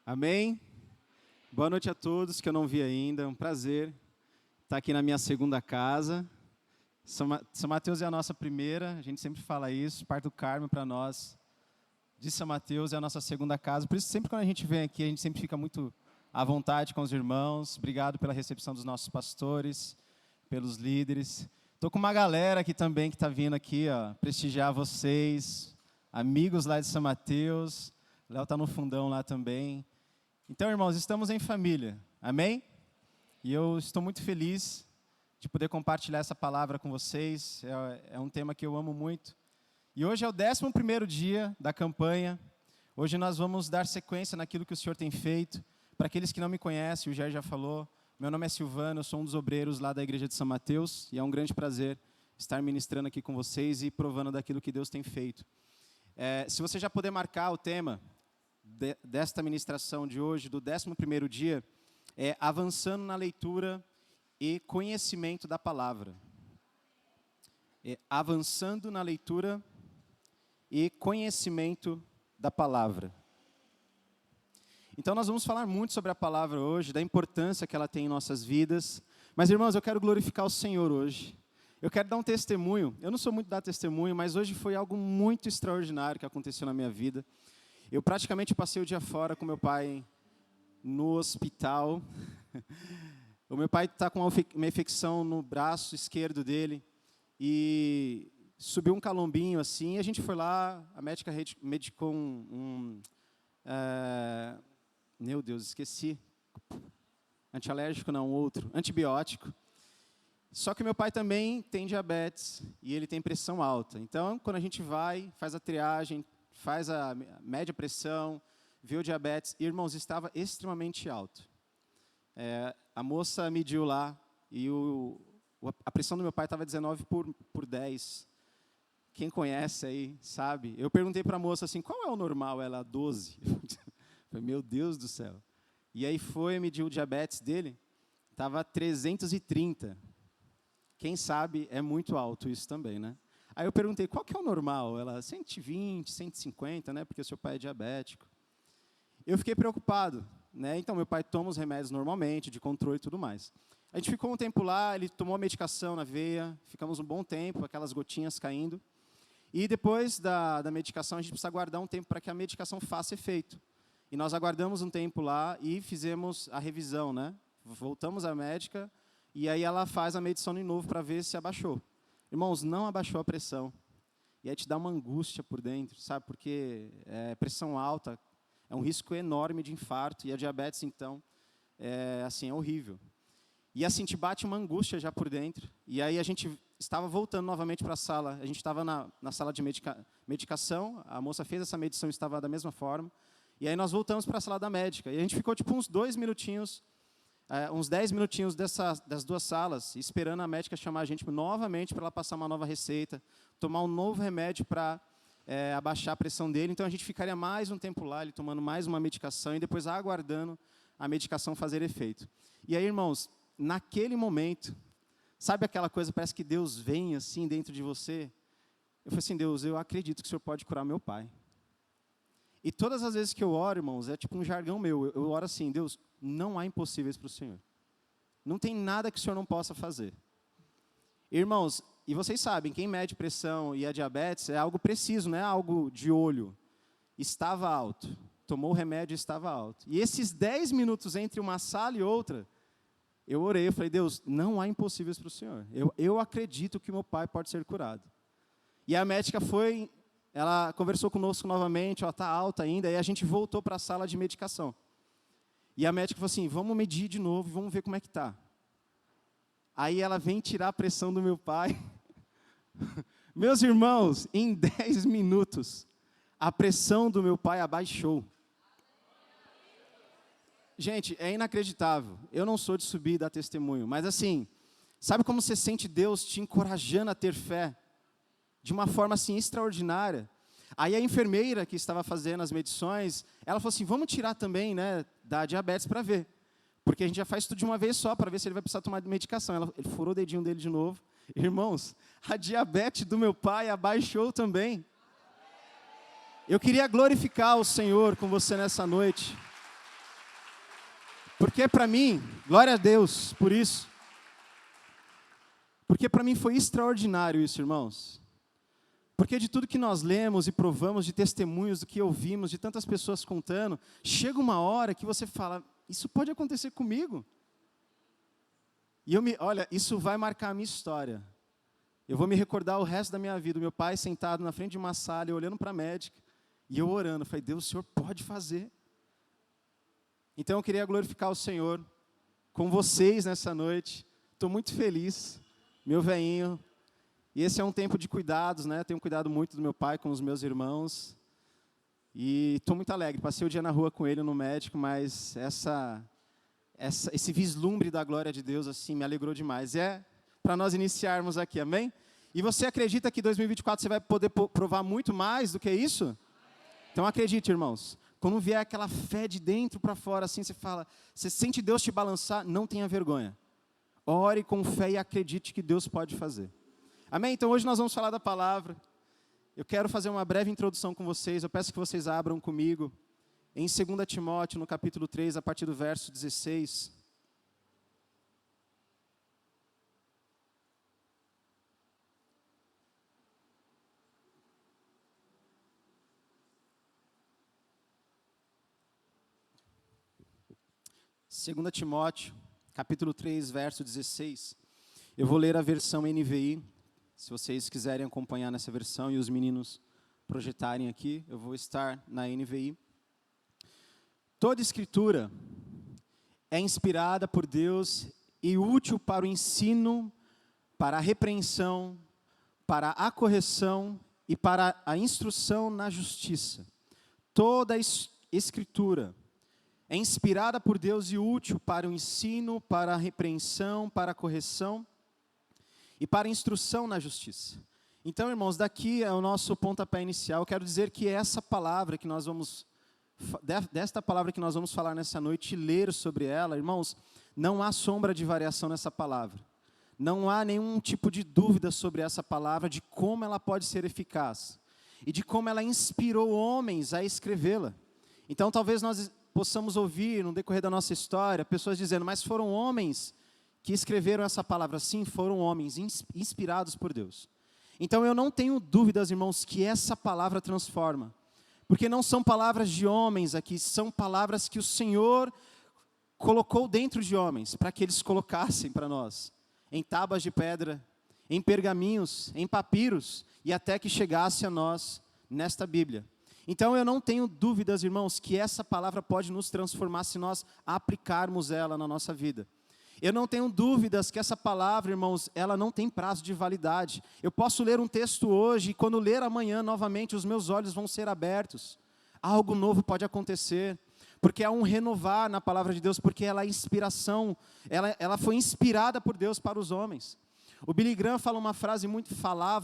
Amém? Boa noite a todos que eu não vi ainda. É um prazer estar aqui na minha segunda casa. São Mateus é a nossa primeira, a gente sempre fala isso, Parque do Carmo para nós. De São Mateus é a nossa segunda casa. Por isso, sempre quando a gente vem aqui, a gente sempre fica muito à vontade com os irmãos. Obrigado pela recepção dos nossos pastores, pelos líderes. Estou com uma galera aqui também que está vindo aqui, ó, prestigiar vocês, amigos lá de São Mateus. Léo está no fundão lá também. Então, irmãos, estamos em família, amém? E eu estou muito feliz de poder compartilhar essa palavra com vocês. É um tema que eu amo muito. E hoje é o 11º dia da campanha. Hoje nós vamos dar sequência naquilo que o Senhor tem feito. Para aqueles que não me conhecem, o Jair já falou, meu nome é Silvano, eu sou um dos obreiros lá da Igreja de São Mateus. E é um grande prazer estar ministrando aqui com vocês e provando daquilo que Deus tem feito. Se você já puder marcar o tema desta ministração de hoje, do 11º dia, é avançando na leitura e conhecimento da palavra. Avançando na leitura e conhecimento da palavra. Então nós vamos falar muito sobre a palavra hoje, da importância que ela tem em nossas vidas. Mas, irmãos, eu quero glorificar o Senhor hoje. Eu quero dar um testemunho. Eu não sou muito dar testemunho, mas hoje foi algo muito extraordinário que aconteceu na minha vida. Eu praticamente passei o dia fora com meu pai no hospital. O meu pai está com uma infecção no braço esquerdo dele e subiu um calombinho assim. E a gente foi lá, a médica medicou meu Deus, esqueci. Antialérgico não, outro, antibiótico. Só que meu pai também tem diabetes e ele tem pressão alta. Então, quando a gente vai, faz a triagem, faz a média pressão, vê o diabetes, e, irmãos, estava extremamente alto. A moça mediu lá e a pressão do meu pai estava 19 por 10. Quem conhece aí sabe. Eu perguntei para a moça assim, qual é o normal? Ela, 12. Falei, meu Deus do céu. E aí mediu o diabetes dele, estava 330. Quem sabe é muito alto isso também, né? Aí eu perguntei, qual que é o normal? Ela, 120, 150, né? Porque o seu pai é diabético. Eu fiquei preocupado, né? Então, meu pai toma os remédios normalmente, de controle e tudo mais. A gente ficou um tempo lá, ele tomou a medicação na veia, ficamos um bom tempo, aquelas gotinhas caindo. E depois da medicação, a gente precisa aguardar um tempo para que a medicação faça efeito. E nós aguardamos um tempo lá e fizemos a revisão, né? Voltamos à médica e aí ela faz a medição de novo para ver se abaixou. Irmãos, não abaixou a pressão. E aí te dá uma angústia por dentro, sabe? Porque pressão alta é um risco enorme de infarto. E a diabetes, então, é horrível. E assim, te bate uma angústia já por dentro. E aí a gente estava voltando novamente para a sala. A gente estava na sala de medicação. A moça fez essa medição, estava da mesma forma. E aí nós voltamos para a sala da médica. E a gente ficou tipo uns 2 minutinhos... uns 10 minutinhos das duas salas, esperando a médica chamar a gente novamente para ela passar uma nova receita, tomar um novo remédio para abaixar a pressão dele. Então, a gente ficaria mais um tempo lá, ele tomando mais uma medicação e depois aguardando a medicação fazer efeito. E aí, irmãos, naquele momento, sabe aquela coisa, parece que Deus vem assim dentro de você? Eu falei assim, Deus, eu acredito que o Senhor pode curar meu pai. E todas as vezes que eu oro, irmãos, é tipo um jargão meu. Eu oro assim, Deus, não há impossíveis para o Senhor. Não tem nada que o Senhor não possa fazer. Irmãos, e vocês sabem, quem mede pressão e a diabetes é algo preciso, não é algo de olho. Estava alto. Tomou o remédio e estava alto. E esses 10 minutos entre uma sala e outra, eu orei, eu falei, Deus, não há impossíveis para o Senhor. Eu acredito que meu pai pode ser curado. E a médica ela conversou conosco novamente, está alta ainda, e a gente voltou para a sala de medicação. E a médica falou assim, vamos medir de novo, vamos ver como é que está. Aí ela vem tirar a pressão do meu pai. Meus irmãos, em 10 minutos, a pressão do meu pai abaixou. Gente, é inacreditável. Eu não sou de subir e dar testemunho, mas assim, sabe como você sente Deus te encorajando a ter fé? De uma forma assim extraordinária. Aí a enfermeira que estava fazendo as medições, ela falou assim, vamos tirar também, né, da diabetes para ver. Porque a gente já faz tudo de uma vez só, para ver se ele vai precisar tomar medicação. Ele furou o dedinho dele de novo. Irmãos, a diabetes do meu pai abaixou também. Eu queria glorificar o Senhor com você nessa noite. Porque para mim, glória a Deus por isso, porque para mim foi extraordinário isso, irmãos. Porque de tudo que nós lemos e provamos, de testemunhos, do que ouvimos, de tantas pessoas contando, chega uma hora que você fala, isso pode acontecer comigo? E olha, isso vai marcar a minha história. Eu vou me recordar o resto da minha vida, o meu pai sentado na frente de uma sala, eu olhando para a médica, e eu orando, falei, Deus, o Senhor pode fazer. Então eu queria glorificar o Senhor com vocês nessa noite. Estou muito feliz, meu velhinho. E esse é um tempo de cuidados, né? Tenho cuidado muito do meu pai com os meus irmãos. E estou muito alegre. Passei o dia na rua com ele no médico, mas esse vislumbre da glória de Deus assim me alegrou demais. É para nós iniciarmos aqui, amém? E você acredita que em 2024 você vai poder provar muito mais do que isso? Então acredite, irmãos. Quando vier aquela fé de dentro para fora, assim, você sente Deus te balançar, não tenha vergonha. Ore com fé e acredite que Deus pode fazer. Amém? Então hoje nós vamos falar da palavra. Eu quero fazer uma breve introdução com vocês. Eu peço que vocês abram comigo em 2 Timóteo, no capítulo 3, a partir do verso 16. Segunda Timóteo, capítulo 3, verso 16. Eu vou ler a versão NVI, se vocês quiserem acompanhar nessa versão e os meninos projetarem aqui, eu vou estar na NVI. Toda escritura é inspirada por Deus e útil para o ensino, para a repreensão, para a correção e para a instrução na justiça. Toda escritura é inspirada por Deus e útil para o ensino, para a repreensão, para a correção e para a instrução na justiça. Então, irmãos, daqui é o nosso pontapé inicial. Eu quero dizer que essa palavra que nós vamos, desta palavra que nós vamos falar nessa noite, ler sobre ela, irmãos, não há sombra de variação nessa palavra. Não há nenhum tipo de dúvida sobre essa palavra, de como ela pode ser eficaz e de como ela inspirou homens a escrevê-la. Então, talvez nós possamos ouvir, no decorrer da nossa história, pessoas dizendo, mas foram homens que escreveram essa palavra. Sim, foram homens inspirados por Deus. Então, eu não tenho dúvidas, irmãos, que essa palavra transforma. Porque não são palavras de homens aqui, são palavras que o Senhor colocou dentro de homens, para que eles colocassem para nós, em tábuas de pedra, em pergaminhos, em papiros, e até que chegasse a nós nesta Bíblia. Então eu não tenho dúvidas, irmãos, que essa palavra pode nos transformar se nós aplicarmos ela na nossa vida. Eu não tenho dúvidas que essa palavra, irmãos, ela não tem prazo de validade. Eu posso ler um texto hoje e quando ler amanhã novamente os meus olhos vão ser abertos. Algo novo pode acontecer, porque há um renovar na palavra de Deus, porque ela é inspiração, ela foi inspirada por Deus para os homens. O Billy Graham falava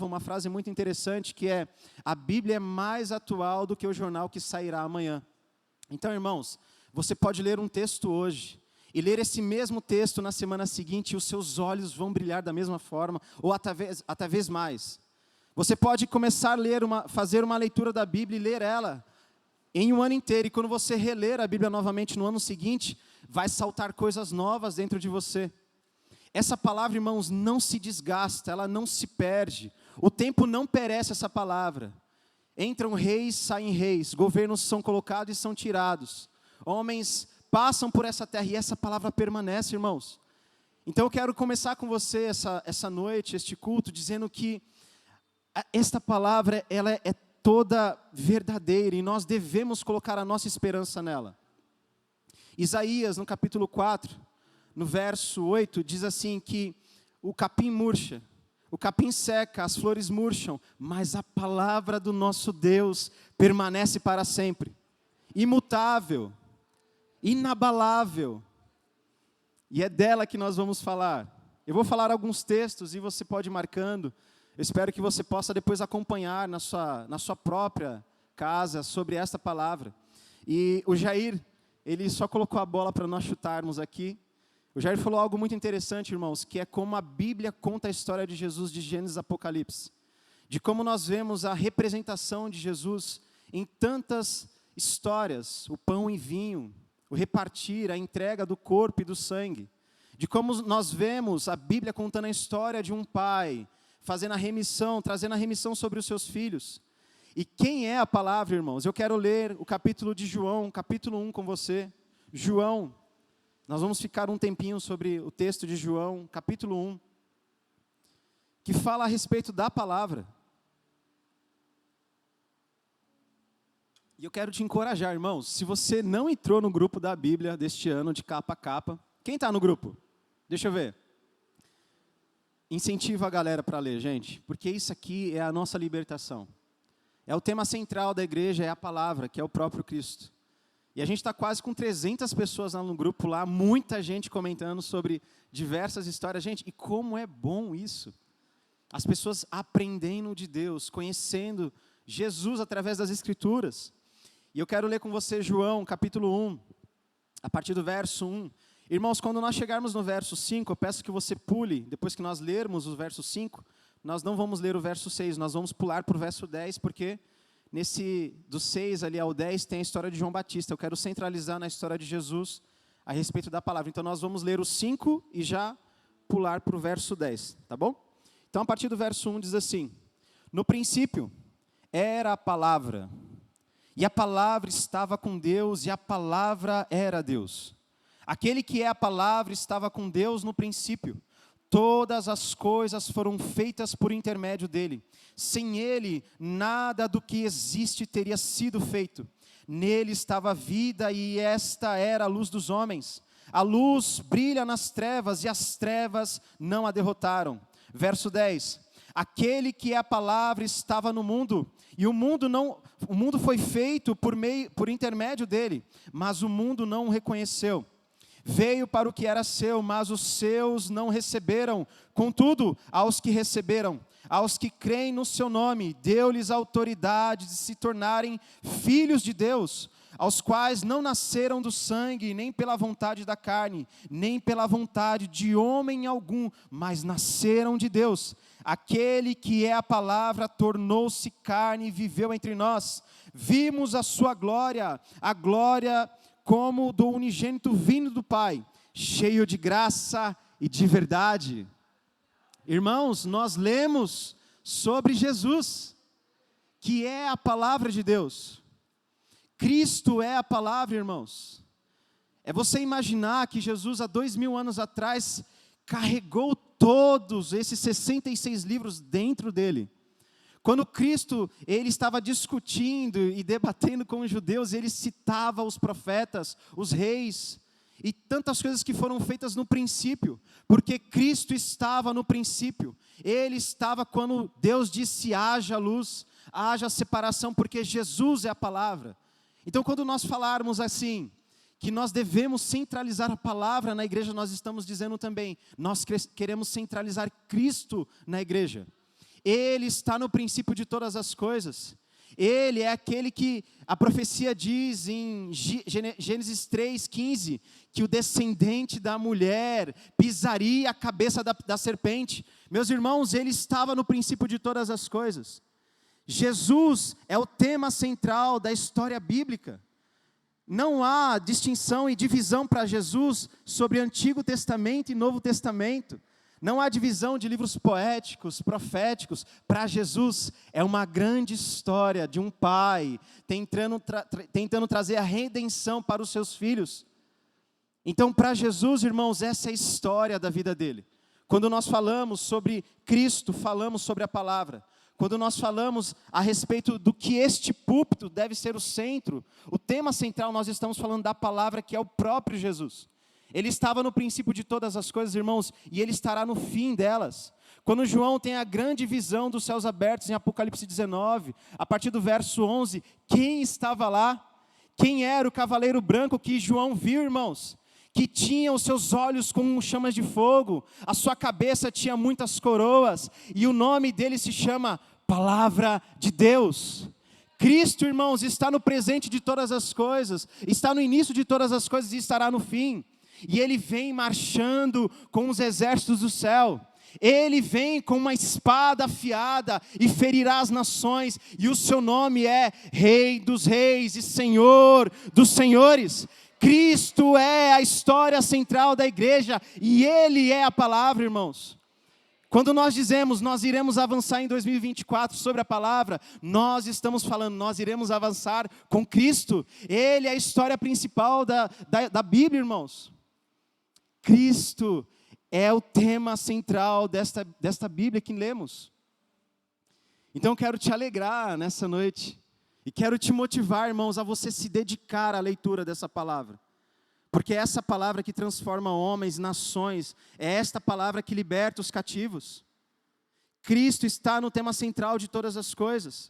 uma frase muito interessante, que é, a Bíblia é mais atual do que o jornal que sairá amanhã. Então, irmãos, você pode ler um texto hoje, e ler esse mesmo texto na semana seguinte, e os seus olhos vão brilhar da mesma forma, ou até vez mais. Você pode começar a fazer uma leitura da Bíblia e ler ela em um ano inteiro, e quando você reler a Bíblia novamente no ano seguinte, vai saltar coisas novas dentro de você. Essa palavra, irmãos, não se desgasta, ela não se perde. O tempo não perece essa palavra. Entram reis, saem reis, governos são colocados e são tirados. Homens passam por essa terra e essa palavra permanece, irmãos. Então eu quero começar com você essa noite, este culto, dizendo que esta palavra ela é toda verdadeira e nós devemos colocar a nossa esperança nela. Isaías, no capítulo 4, no verso 8, diz assim que o capim murcha, o capim seca, as flores murcham, mas a palavra do nosso Deus permanece para sempre, imutável, inabalável, e é dela que nós vamos falar. Eu vou falar alguns textos e você pode ir marcando. Eu espero que você possa depois acompanhar na sua própria casa sobre esta palavra. E o Jair, ele só colocou a bola para nós chutarmos aqui. O Jair falou algo muito interessante, irmãos, que é como a Bíblia conta a história de Jesus de Gênesis e Apocalipse. De como nós vemos a representação de Jesus em tantas histórias, o pão e vinho, o repartir, a entrega do corpo e do sangue. De como nós vemos a Bíblia contando a história de um pai, fazendo a remissão, trazendo a remissão sobre os seus filhos. E quem é a palavra, irmãos? Eu quero ler o capítulo de João, capítulo 1 com você. João, nós vamos ficar um tempinho sobre o texto de João, capítulo 1, que fala a respeito da palavra. E eu quero te encorajar, irmãos, se você não entrou no grupo da Bíblia deste ano, de capa a capa, quem está no grupo? Deixa eu ver. Incentiva a galera para ler, gente, porque isso aqui é a nossa libertação. É o tema central da igreja, é a palavra, que é o próprio Cristo. E a gente está quase com 300 pessoas lá no grupo, lá, muita gente comentando sobre diversas histórias. Gente, e como é bom isso? As pessoas aprendendo de Deus, conhecendo Jesus através das Escrituras. E eu quero ler com você João, capítulo 1, a partir do verso 1. Irmãos, quando nós chegarmos no verso 5, eu peço que você pule, depois que nós lermos o verso 5, nós não vamos ler o verso 6, nós vamos pular para o verso 10, porque do 6 ali ao 10 tem a história de João Batista. Eu quero centralizar na história de Jesus a respeito da palavra. Então nós vamos ler o 5 e já pular para o verso 10, tá bom? Então a partir do verso 1 diz assim: no princípio era a palavra, e a palavra estava com Deus, e a palavra era Deus. Aquele que é a palavra estava com Deus no princípio. Todas as coisas foram feitas por intermédio dele. Sem ele, nada do que existe teria sido feito. Nele estava a vida, e esta era a luz dos homens. A luz brilha nas trevas, e as trevas não a derrotaram. Verso 10. Aquele que é a palavra estava no mundo, e o mundo foi feito por intermédio dele, mas o mundo não o reconheceu. Veio para o que era seu, mas os seus não receberam. Contudo, aos que receberam, aos que creem no seu nome, deu-lhes autoridade de se tornarem filhos de Deus, aos quais não nasceram do sangue, nem pela vontade da carne, nem pela vontade de homem algum, mas nasceram de Deus. Aquele que é a palavra tornou-se carne e viveu entre nós. Vimos a sua glória, a glória como do unigênito vindo do Pai, cheio de graça e de verdade. Irmãos, nós lemos sobre Jesus, que é a palavra de Deus. Cristo é a palavra, irmãos. É você imaginar que Jesus, há 2000 anos atrás, carregou todos esses 66 livros dentro dele. Quando Cristo, ele estava discutindo e debatendo com os judeus, ele citava os profetas, os reis, e tantas coisas que foram feitas no princípio, porque Cristo estava no princípio. Ele estava quando Deus disse: haja luz, haja separação, porque Jesus é a palavra. Então, quando nós falarmos assim, que nós devemos centralizar a palavra na igreja, nós estamos dizendo também, nós queremos centralizar Cristo na igreja. Ele está no princípio de todas as coisas. Ele é aquele que a profecia diz em Gênesis 3:15, que o descendente da mulher pisaria a cabeça da serpente. Meus irmãos, ele estava no princípio de todas as coisas. Jesus é o tema central da história bíblica. Não há distinção e divisão para Jesus sobre Antigo Testamento e Novo Testamento. Não há divisão de livros poéticos, proféticos. Para Jesus é uma grande história de um pai tentando trazer a redenção para os seus filhos. Então, para Jesus, irmãos, essa é a história da vida dele. Quando nós falamos sobre Cristo, falamos sobre a palavra. Quando nós falamos a respeito do que este púlpito deve ser o centro, o tema central, nós estamos falando da palavra, que é o próprio Jesus. Ele estava no princípio de todas as coisas, irmãos, e ele estará no fim delas. Quando João tem a grande visão dos céus abertos em Apocalipse 19, a partir do verso 11, quem estava lá? Quem era o cavaleiro branco que João viu, irmãos? Que tinha os seus olhos como chamas de fogo, a sua cabeça tinha muitas coroas, e o nome dele se chama Palavra de Deus. Cristo, irmãos, está no presente de todas as coisas, está no início de todas as coisas e estará no fim. E ele vem marchando com os exércitos do céu. Ele vem com uma espada afiada e ferirá as nações. E o seu nome é Rei dos Reis e Senhor dos Senhores. Cristo é a história central da igreja e Ele é a palavra, irmãos. Quando nós dizemos, nós iremos avançar em 2024 sobre a palavra, nós estamos falando, nós iremos avançar com Cristo. Ele é a história principal da Bíblia, irmãos. Cristo é o tema central desta Bíblia que lemos. Então eu quero te alegrar nessa noite. E quero te motivar, irmãos, a você se dedicar à leitura dessa palavra. Porque é essa palavra que transforma homens, nações, é esta palavra que liberta os cativos. Cristo está no tema central de todas as coisas.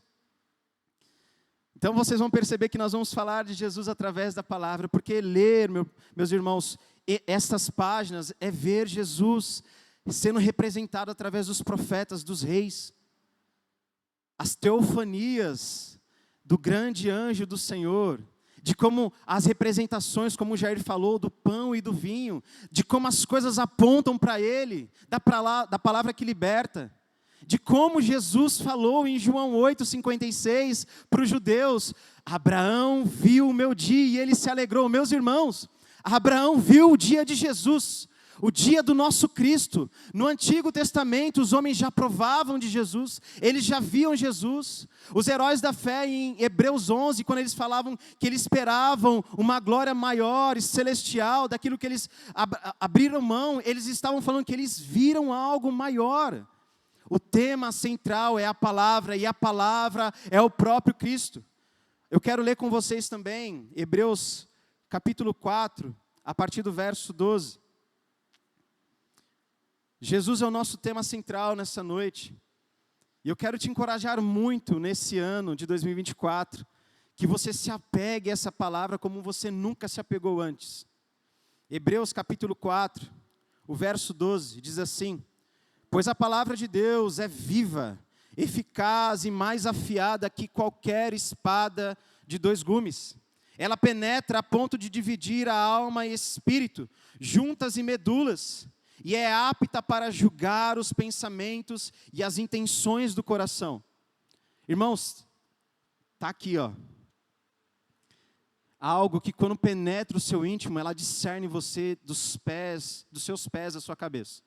Então vocês vão perceber que nós vamos falar de Jesus através da palavra, porque ler, meus irmãos, estas páginas é ver Jesus sendo representado através dos profetas, dos reis. As teofanias do grande anjo do Senhor, de como as representações, como o Jair falou, do pão e do vinho, de como as coisas apontam para Ele, da palavra que liberta, de como Jesus falou em João 8,56 para os judeus: Abraão viu o meu dia e ele se alegrou. Meus irmãos, Abraão viu o dia de Jesus, o dia do nosso Cristo. No Antigo Testamento, os homens já provavam de Jesus, eles já viam Jesus. Os heróis da fé, em Hebreus 11, quando eles falavam que eles esperavam uma glória maior e celestial, daquilo que eles abriram mão, eles estavam falando que eles viram algo maior. O tema central é a palavra, e a palavra é o próprio Cristo. Eu quero ler com vocês também, Hebreus capítulo 4, a partir do verso 12. Jesus é o nosso tema central nessa noite. E eu quero te encorajar muito nesse ano de 2024, que você se apegue a essa palavra como você nunca se apegou antes. Hebreus capítulo 4, o verso 12, diz assim: pois a palavra de Deus é viva, eficaz e mais afiada que qualquer espada de 2 gumes. Ela penetra a ponto de dividir a alma e espírito, juntas e medulas, e é apta para julgar os pensamentos e as intenções do coração. Irmãos, está aqui, ó. Algo que quando penetra o seu íntimo, ela discerne você dos seus pés à sua cabeça.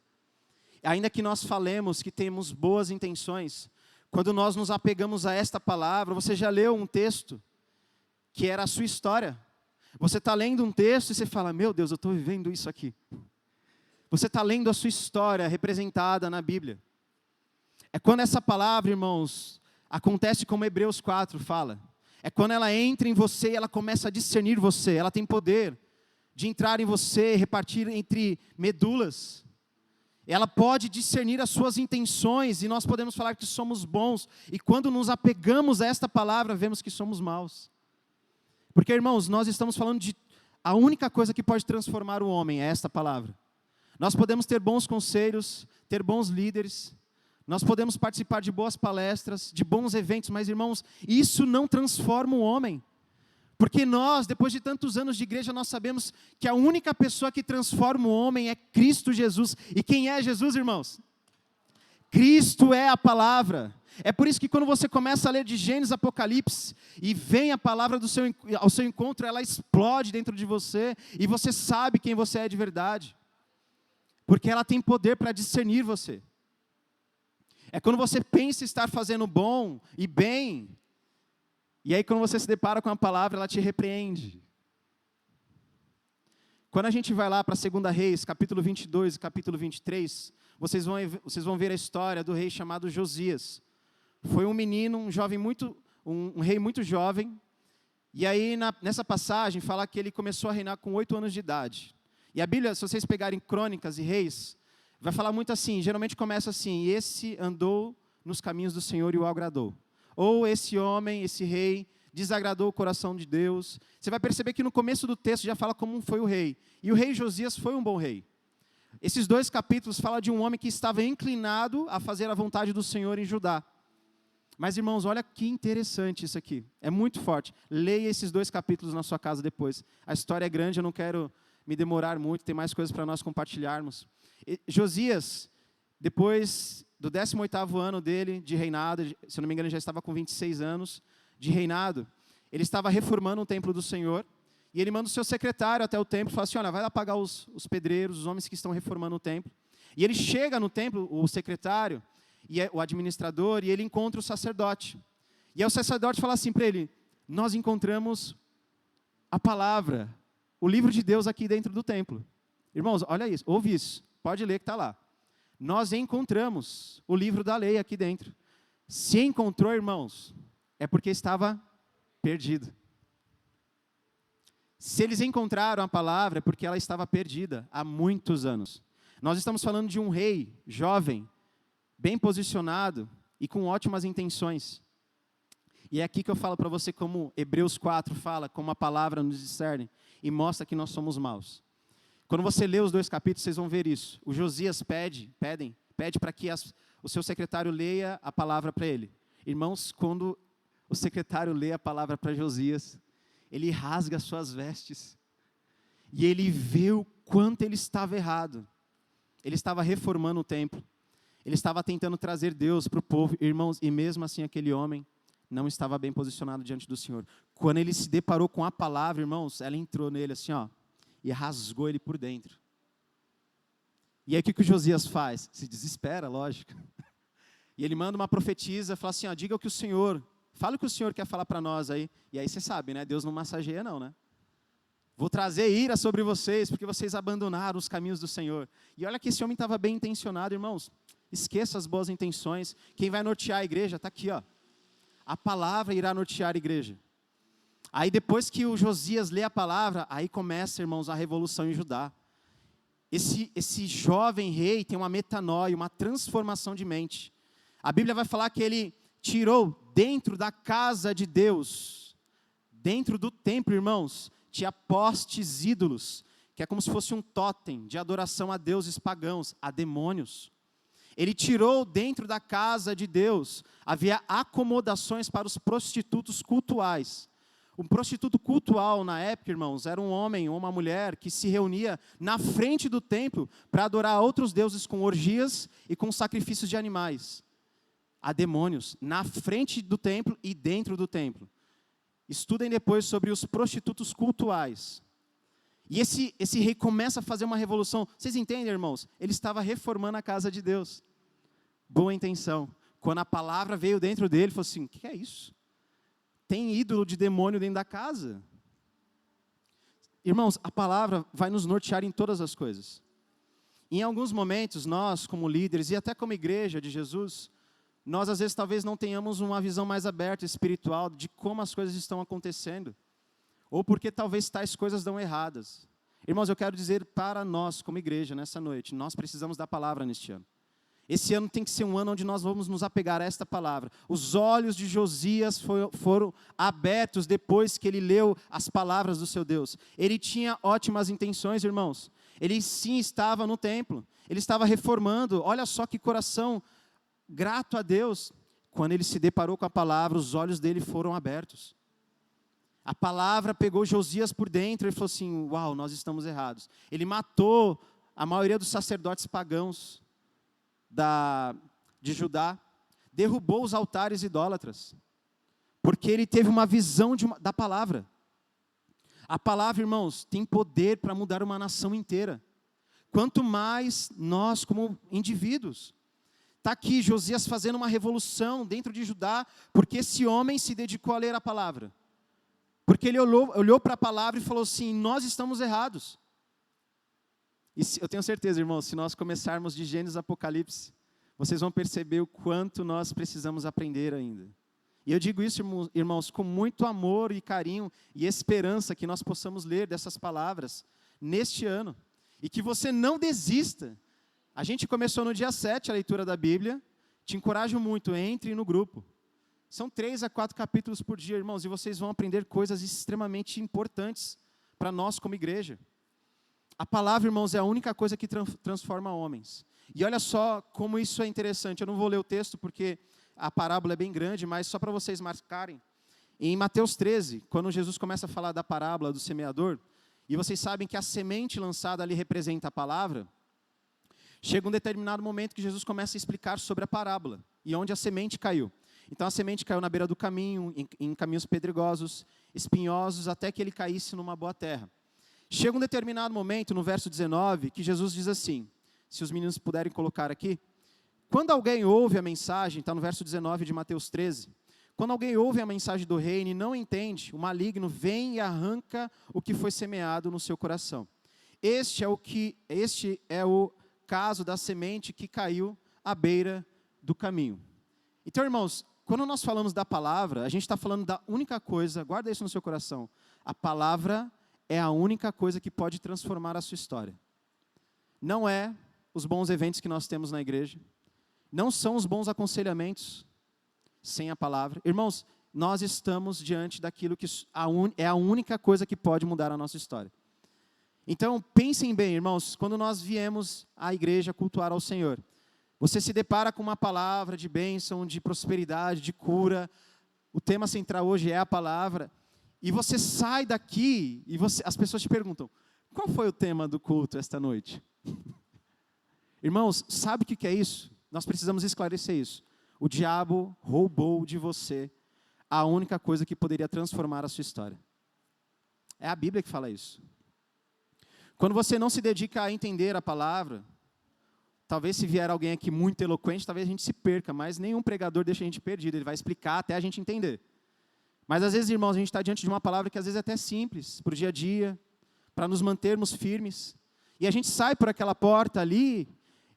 Ainda que nós falemos que temos boas intenções, quando nós nos apegamos a esta palavra, você já leu um texto que era a sua história. Você está lendo um texto e você fala: meu Deus, eu estou vivendo isso aqui. Você está lendo a sua história representada na Bíblia. É quando essa palavra, irmãos, acontece como Hebreus 4 fala. É quando ela entra em você e ela começa a discernir você. Ela tem poder de entrar em você e repartir entre medulas. Ela pode discernir as suas intenções e nós podemos falar que somos bons. E quando nos apegamos a esta palavra, vemos que somos maus. Porque, irmãos, nós estamos falando de a única coisa que pode transformar o homem é esta palavra. Nós podemos ter bons conselhos, ter bons líderes, nós podemos participar de boas palestras, de bons eventos, mas, irmãos, isso não transforma o homem. Porque nós, depois de tantos anos de igreja, nós sabemos que a única pessoa que transforma o homem é Cristo Jesus. E quem é Jesus, irmãos? Cristo é a palavra. É por isso que quando você começa a ler de Gênesis, Apocalipse, e vem a palavra ao seu encontro, ela explode dentro de você, e você sabe quem você é de verdade. Porque ela tem poder para discernir você. É quando você pensa estar fazendo bom e bem, e aí quando você se depara com a palavra, ela te repreende. Quando a gente vai lá para 2 Reis, capítulo 22 e capítulo 23, vocês vão ver a história do rei chamado Josias. Foi um menino, um rei muito jovem, e aí nessa passagem fala que ele começou a reinar com 8 anos de idade. E a Bíblia, se vocês pegarem Crônicas e Reis, vai falar muito assim, geralmente começa assim: e esse andou nos caminhos do Senhor e o agradou. Ou esse homem, esse rei, desagradou o coração de Deus. Você vai perceber que no começo do texto já fala como foi o rei. E o rei Josias foi um bom rei. Esses 2 capítulos falam de um homem que estava inclinado a fazer a vontade do Senhor em Judá. Mas, irmãos, olha que interessante isso aqui. É muito forte. Leia esses 2 capítulos na sua casa depois. A história é grande, eu não quero me demorar muito, tem mais coisas para nós compartilharmos. Josias, depois do 18º ano dele de reinado, se eu não me engano, ele já estava com 26 anos de reinado, ele estava reformando o templo do Senhor, E ele manda o seu secretário até o templo e fala assim, olha, vai lá pagar os pedreiros, os homens que estão reformando o templo. E ele chega no templo, o secretário, o administrador, e ele encontra o sacerdote. E aí o sacerdote fala assim para ele, nós encontramos a palavra, o livro de Deus aqui dentro do templo. Irmãos, olha isso, ouve isso, pode ler que está lá. Nós encontramos o livro da lei aqui dentro. Se encontrou, irmãos, é porque estava perdido. Se eles encontraram a palavra, é porque ela estava perdida há muitos anos. Nós estamos falando de um rei jovem, bem posicionado e com ótimas intenções. E é aqui que eu falo para você como Hebreus 4 fala, como a palavra nos discerne e mostra que nós somos maus. Quando você lê os 2 capítulos, vocês vão ver isso. O Josias pede para que o seu secretário leia a palavra para ele. Irmãos, quando o secretário lê a palavra para Josias, ele rasga suas vestes. E ele vê o quanto ele estava errado. Ele estava reformando o templo. Ele estava tentando trazer Deus para o povo. Irmãos, e mesmo assim aquele homem não estava bem posicionado diante do Senhor. Quando ele se deparou com a palavra, irmãos, ela entrou nele assim, ó, e rasgou ele por dentro. E aí o que o Josias faz? Se desespera, lógico. E ele manda uma profetisa, fala assim, ó, diga o que o Senhor, fala o que o Senhor quer falar para nós aí. E aí você sabe, né? Deus não massageia não, né? Vou trazer ira sobre vocês, porque vocês abandonaram os caminhos do Senhor. E olha que esse homem estava bem intencionado, irmãos. Esqueça as boas intenções. Quem vai nortear a igreja está aqui, ó. A palavra irá nortear a igreja. Aí depois que o Josias lê a palavra, aí começa, irmãos, a revolução em Judá. Esse jovem rei tem uma metanoia, uma transformação de mente. A Bíblia vai falar que ele tirou dentro da casa de Deus, dentro do templo, irmãos, tinha postes ídolos, que é como se fosse um totem de adoração a deuses pagãos, a demônios. Ele tirou dentro da casa de Deus, havia acomodações para os prostitutos cultuais. Um prostituto cultual na época, irmãos, era um homem ou uma mulher que se reunia na frente do templo para adorar outros deuses com orgias e com sacrifícios de animais. A demônios, na frente do templo e dentro do templo. Estudem depois sobre os prostitutos cultuais. E esse rei começa a fazer uma revolução. Vocês entendem, irmãos? Ele estava reformando a casa de Deus. Boa intenção. Quando a palavra veio dentro dele, ele falou assim, o que é isso? Tem ídolo de demônio dentro da casa. Irmãos, a palavra vai nos nortear em todas as coisas. Em alguns momentos, nós, como líderes e até como igreja de Jesus, nós às vezes talvez não tenhamos uma visão mais aberta, espiritual, de como as coisas estão acontecendo. Ou porque talvez tais coisas dão erradas. Irmãos, eu quero dizer para nós, como igreja, nessa noite, nós precisamos da palavra neste ano. Esse ano tem que ser um ano onde nós vamos nos apegar a esta palavra. Os olhos de Josias foram abertos depois que ele leu as palavras do seu Deus. Ele tinha ótimas intenções, irmãos. Ele sim estava no templo. Ele estava reformando. Olha só que coração grato a Deus. Quando ele se deparou com a palavra, os olhos dele foram abertos. A palavra pegou Josias por dentro e falou assim, uau, nós estamos errados. Ele matou a maioria dos sacerdotes pagãos de Judá, derrubou os altares idólatras, porque ele teve uma visão da palavra. A palavra, irmãos, tem poder para mudar uma nação inteira. Quanto mais nós como indivíduos. Está aqui Josias fazendo uma revolução dentro de Judá, porque esse homem se dedicou a ler a palavra. Porque ele olhou para a palavra e falou assim, nós estamos errados. E eu tenho certeza, irmãos, se nós começarmos de Gênesis a Apocalipse, vocês vão perceber o quanto nós precisamos aprender ainda. E eu digo isso, irmãos, com muito amor e carinho e esperança que nós possamos ler dessas palavras neste ano. E que você não desista. A gente começou no dia 7 a leitura da Bíblia. Te encorajo muito, entre no grupo. São 3 a 4 capítulos por dia, irmãos, e vocês vão aprender coisas extremamente importantes para nós como igreja. A palavra, irmãos, é a única coisa que transforma homens. E olha só como isso é interessante. Eu não vou ler o texto porque a parábola é bem grande, mas só para vocês marcarem. Em Mateus 13, quando Jesus começa a falar da parábola do semeador, e vocês sabem que a semente lançada ali representa a palavra, chega um determinado momento que Jesus começa a explicar sobre a parábola e onde a semente caiu. Então a semente caiu na beira do caminho, em caminhos pedregosos, espinhosos, até que ele caísse numa boa terra. Chega um determinado momento, no verso 19, que Jesus diz assim, se os meninos puderem colocar aqui, quando alguém ouve a mensagem, está no verso 19 de Mateus 13, quando alguém ouve a mensagem do reino e não entende, o maligno vem e arranca o que foi semeado no seu coração. Este é o caso da semente que caiu à beira do caminho. Então, irmãos, quando nós falamos da palavra, a gente está falando da única coisa, guarda isso no seu coração, a palavra é a única coisa que pode transformar a sua história. Não é os bons eventos que nós temos na igreja, não são os bons aconselhamentos sem a palavra. Irmãos, nós estamos diante daquilo que é a única coisa que pode mudar a nossa história. Então, pensem bem, irmãos, quando nós viemos à igreja cultuar ao Senhor, você se depara com uma palavra de bênção, de prosperidade, de cura, o tema central hoje é a palavra, e você sai daqui e as pessoas te perguntam, qual foi o tema do culto esta noite? Irmãos, sabe o que é isso? Nós precisamos esclarecer isso. O diabo roubou de você a única coisa que poderia transformar a sua história. É a Bíblia que fala isso. Quando você não se dedica a entender a palavra, talvez se vier alguém aqui muito eloquente, talvez a gente se perca, mas nenhum pregador deixa a gente perdido, ele vai explicar até a gente entender. Mas às vezes, irmãos, a gente está diante de uma palavra que às vezes é até simples, para o dia a dia, para nos mantermos firmes. E a gente sai por aquela porta ali,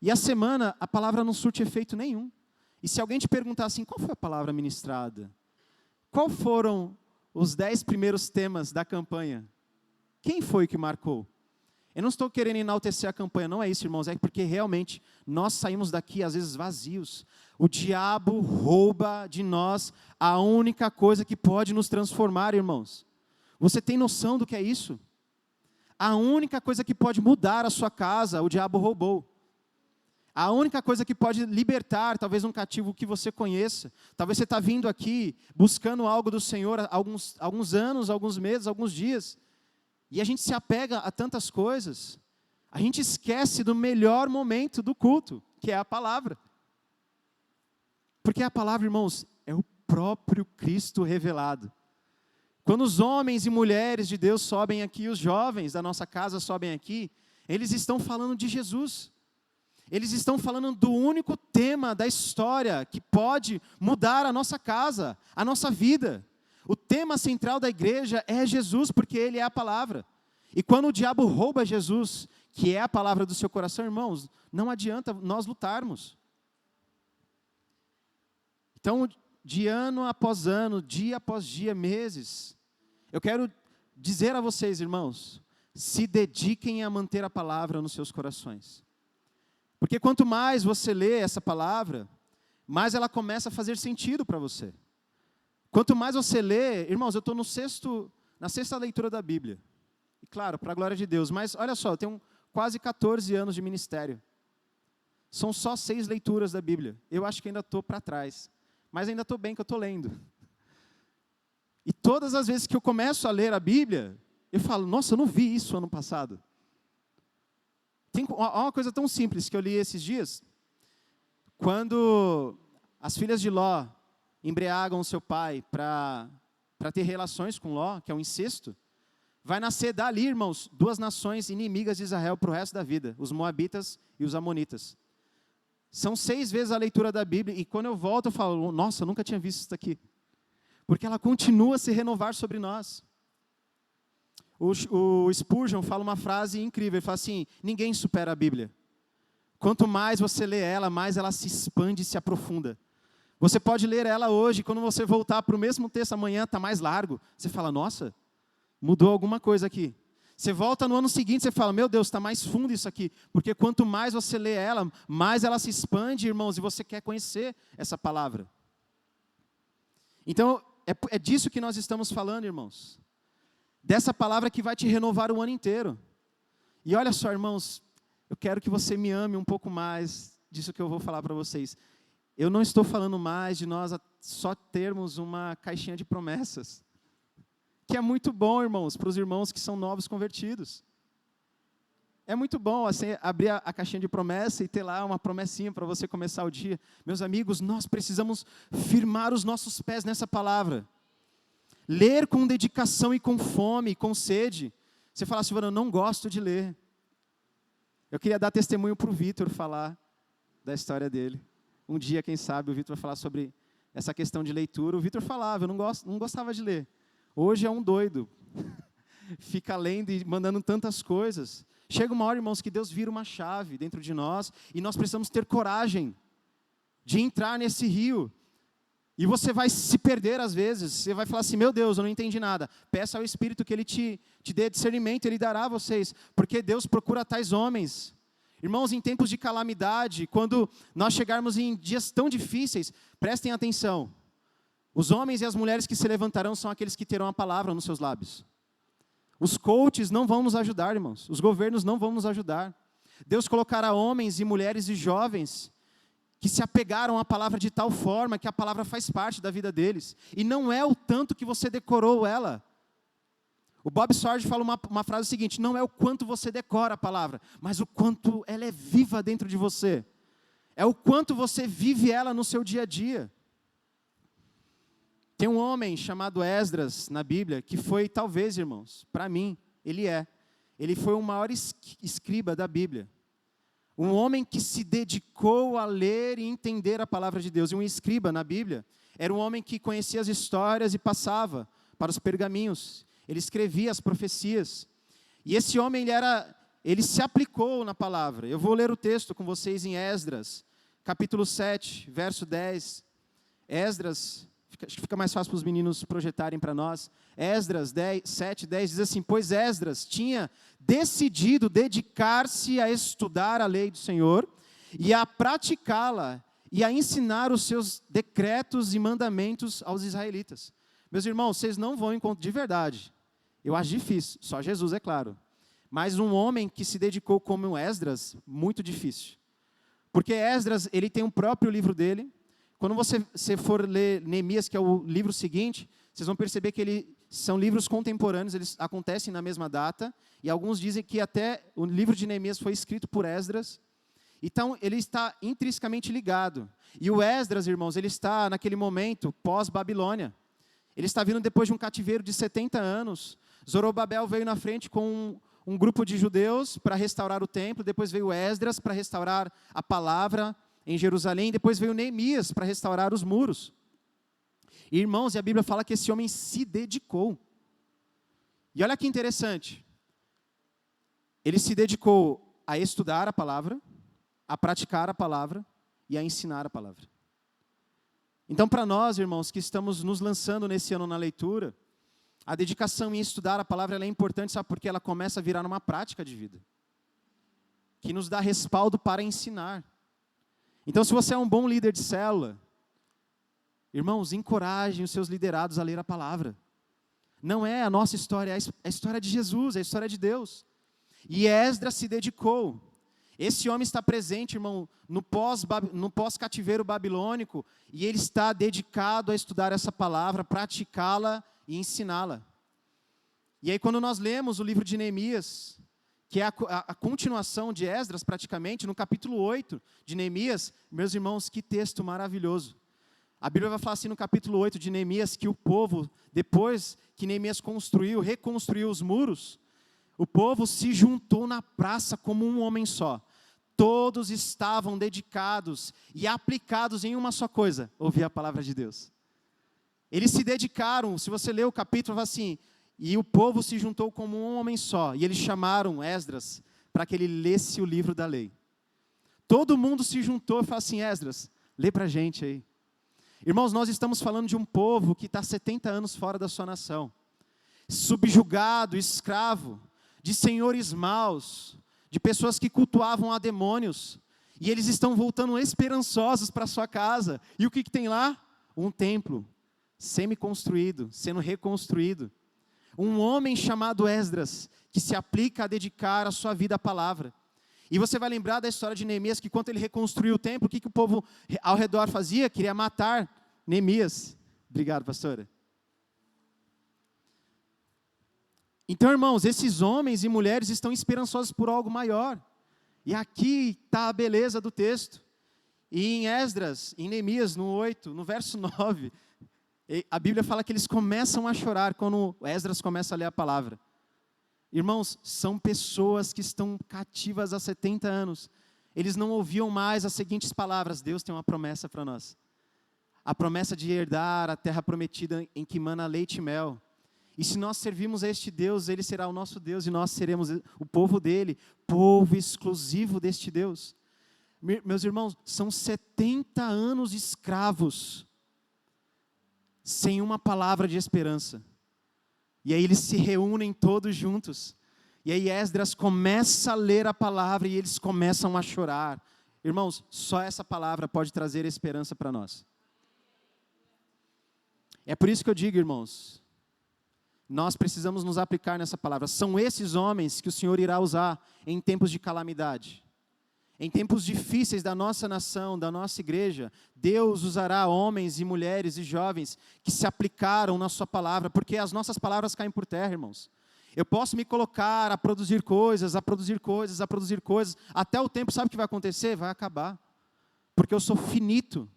e a semana a palavra não surte efeito nenhum. E se alguém te perguntar assim, qual foi a palavra ministrada? Qual foram os 10 primeiros temas da campanha? Quem foi que marcou? Eu não estou querendo enaltecer a campanha, não é isso, irmãos, é porque realmente nós saímos daqui às vezes vazios. O diabo rouba de nós a única coisa que pode nos transformar, irmãos. Você tem noção do que é isso? A única coisa que pode mudar a sua casa, o diabo roubou. A única coisa que pode libertar, talvez um cativo que você conheça. Talvez você está vindo aqui buscando algo do Senhor há alguns anos, alguns meses, alguns dias. E a gente se apega a tantas coisas, a gente esquece do melhor momento do culto, que é a palavra. Porque a palavra, irmãos, é o próprio Cristo revelado. Quando os homens e mulheres de Deus sobem aqui, os jovens da nossa casa sobem aqui, eles estão falando de Jesus. Eles estão falando do único tema da história que pode mudar a nossa casa, a nossa vida. O tema central da igreja é Jesus, porque Ele é a palavra. E quando o diabo rouba Jesus, que é a palavra do seu coração, irmãos, não adianta nós lutarmos. Então, de ano após ano, dia após dia, meses, eu quero dizer a vocês, irmãos, se dediquem a manter a palavra nos seus corações. Porque quanto mais você lê essa palavra, mais ela começa a fazer sentido para você. Quanto mais você lê, irmãos, eu estou na sexta leitura da Bíblia. E claro, para a glória de Deus. Mas olha só, eu tenho quase 14 anos de ministério. São só 6 leituras da Bíblia. Eu acho que ainda estou para trás. Mas ainda estou bem que eu estou lendo. E todas as vezes que eu começo a ler a Bíblia, eu falo, nossa, eu não vi isso ano passado. Tem uma coisa tão simples que eu li esses dias. Quando as filhas de Ló embriagam o seu pai para ter relações com Ló, que é um incesto, vai nascer dali, irmãos, 2 nações inimigas de Israel para o resto da vida, os moabitas e os amonitas. São 6 vezes a leitura da Bíblia, e quando eu volto eu falo, nossa, eu nunca tinha visto isso aqui. Porque ela continua a se renovar sobre nós. O Spurgeon fala uma frase incrível, ele fala assim, ninguém supera a Bíblia. Quanto mais você lê ela, mais ela se expande e se aprofunda. Você pode ler ela hoje, quando você voltar para o mesmo texto amanhã, está mais largo. Você fala, nossa, mudou alguma coisa aqui. Você volta no ano seguinte, você fala, meu Deus, está mais fundo isso aqui. Porque quanto mais você lê ela, mais ela se expande, irmãos, e você quer conhecer essa palavra. Então, é disso que nós estamos falando, irmãos. Dessa palavra que vai te renovar o ano inteiro. E olha só, irmãos, eu quero que você me ame um pouco mais disso que eu vou falar para vocês. Eu não estou falando mais de nós só termos uma caixinha de promessas. Que é muito bom, irmãos, para os irmãos que são novos convertidos. é muito bom assim, abrir a caixinha de promessa e ter lá uma promessinha para você começar o dia. Meus amigos, nós precisamos firmar os nossos pés nessa palavra. Ler com dedicação e com fome, com sede. Você fala, Silvana, eu não gosto de ler. Eu queria dar testemunho para o Vitor falar da história dele. Um dia, quem sabe, o Vitor vai falar sobre essa questão de leitura. O Vitor falava, eu não gostava de ler. Hoje é um doido. Fica lendo e mandando tantas coisas. Chega uma hora, irmãos, que Deus vira uma chave dentro de nós e nós precisamos ter coragem de entrar nesse rio. E você vai se perder às vezes, você vai falar assim, meu Deus, eu não entendi nada. Peça ao Espírito que Ele te dê discernimento, Ele dará a vocês, porque Deus procura tais homens. Irmãos, em tempos de calamidade, quando nós chegarmos em dias tão difíceis, prestem atenção. Os homens e as mulheres que se levantarão são aqueles que terão a palavra nos seus lábios. Os coaches não vão nos ajudar, irmãos. Os governos não vão nos ajudar. Deus colocará homens e mulheres e jovens que se apegaram à palavra de tal forma que a palavra faz parte da vida deles. E não é o tanto que você decorou ela. O Bob Sorge fala uma frase seguinte, não é o quanto você decora a palavra, mas o quanto ela é viva dentro de você. É o quanto você vive ela no seu dia a dia. Tem um homem chamado Esdras na Bíblia, que foi, talvez, irmãos, para mim, ele foi o maior escriba da Bíblia. Um homem que se dedicou a ler e entender a palavra de Deus. E um escriba na Bíblia era um homem que conhecia as histórias e passava para os pergaminhos. Ele escrevia as profecias. E esse homem, ele se aplicou na palavra. Eu vou ler o texto com vocês em Esdras, capítulo 7, verso 10. Esdras, acho que fica mais fácil para os meninos projetarem para nós. Esdras 7, 10 diz assim, pois Esdras tinha decidido dedicar-se a estudar a lei do Senhor e a praticá-la e a ensinar os seus decretos e mandamentos aos israelitas. Meus irmãos, vocês não vão encontrar, de verdade, eu acho difícil, só Jesus é claro, mas um homem que se dedicou como Esdras, muito difícil. Porque Esdras, ele tem um próprio livro dele. Quando você for ler Neemias, que é o livro seguinte, vocês vão perceber que são livros contemporâneos, eles acontecem na mesma data, e alguns dizem que até o livro de Neemias foi escrito por Esdras. Então, ele está intrinsecamente ligado. E o Esdras, irmãos, ele está naquele momento pós-Babilônia. Ele está vindo depois de um cativeiro de 70 anos. Zorobabel veio na frente com um grupo de judeus para restaurar o templo, depois veio Esdras para restaurar a palavra em Jerusalém, depois veio Neemias para restaurar os muros. E, irmãos, a Bíblia fala que esse homem se dedicou. E olha que interessante. Ele se dedicou a estudar a palavra, a praticar a palavra e a ensinar a palavra. Então, para nós, irmãos, que estamos nos lançando nesse ano na leitura, a dedicação em estudar a palavra ela é importante, sabe, porque ela começa a virar uma prática de vida, que nos dá respaldo para ensinar. Então, se você é um bom líder de célula, irmãos, encorajem os seus liderados a ler a palavra. Não é a nossa história, é a história de Jesus, é a história de Deus. E Esdras se dedicou. Esse homem está presente, irmão, no pós-cativeiro babilônico, e ele está dedicado a estudar essa palavra, praticá-la e ensiná-la. E aí, quando nós lemos o livro de Neemias, que é a continuação de Esdras, praticamente, no capítulo 8 de Neemias, meus irmãos, que texto maravilhoso. A Bíblia vai falar assim no capítulo 8 de Neemias, que o povo, depois que Neemias reconstruiu os muros, o povo se juntou na praça como um homem só. Todos estavam dedicados e aplicados em uma só coisa, ouvir a palavra de Deus. Eles se dedicaram, se você ler o capítulo, vai assim, e o povo se juntou como um homem só, e eles chamaram Esdras para que ele lesse o livro da lei. Todo mundo se juntou e falou assim, Esdras, lê para a gente aí. Irmãos, nós estamos falando de um povo que está 70 anos fora da sua nação, subjugado, escravo, de senhores maus, de pessoas que cultuavam a demônios, e eles estão voltando esperançosos para sua casa. E o que tem lá? Um templo semi-construído, sendo reconstruído. Um homem chamado Esdras, que se aplica a dedicar a sua vida à palavra. E você vai lembrar da história de Neemias, que quando ele reconstruiu o templo, o que o povo ao redor fazia? Queria matar Neemias. Obrigado, pastora. Então, irmãos, esses homens e mulheres estão esperançosos por algo maior. E aqui está a beleza do texto. E em Esdras, em Neemias, no 8, no verso 9, a Bíblia fala que eles começam a chorar quando Esdras começa a ler a palavra. Irmãos, são pessoas que estão cativas há 70 anos. Eles não ouviam mais as seguintes palavras: Deus tem uma promessa para nós. A promessa de herdar a terra prometida em que mana leite e mel. E se nós servimos a este Deus, Ele será o nosso Deus e nós seremos o povo dEle, povo exclusivo deste Deus. Meus irmãos, são 70 anos escravos, sem uma palavra de esperança. E aí eles se reúnem todos juntos. E aí Esdras começa a ler a palavra e eles começam a chorar. Irmãos, só essa palavra pode trazer esperança para nós. É por isso que eu digo, irmãos, nós precisamos nos aplicar nessa palavra. São esses homens que o Senhor irá usar em tempos de calamidade. Em tempos difíceis da nossa nação, da nossa igreja, Deus usará homens e mulheres e jovens que se aplicaram na sua palavra, porque as nossas palavras caem por terra, irmãos. Eu posso me colocar a produzir coisas, a produzir coisas, a produzir coisas, até o tempo, sabe o que vai acontecer? Vai acabar. Porque eu sou finito,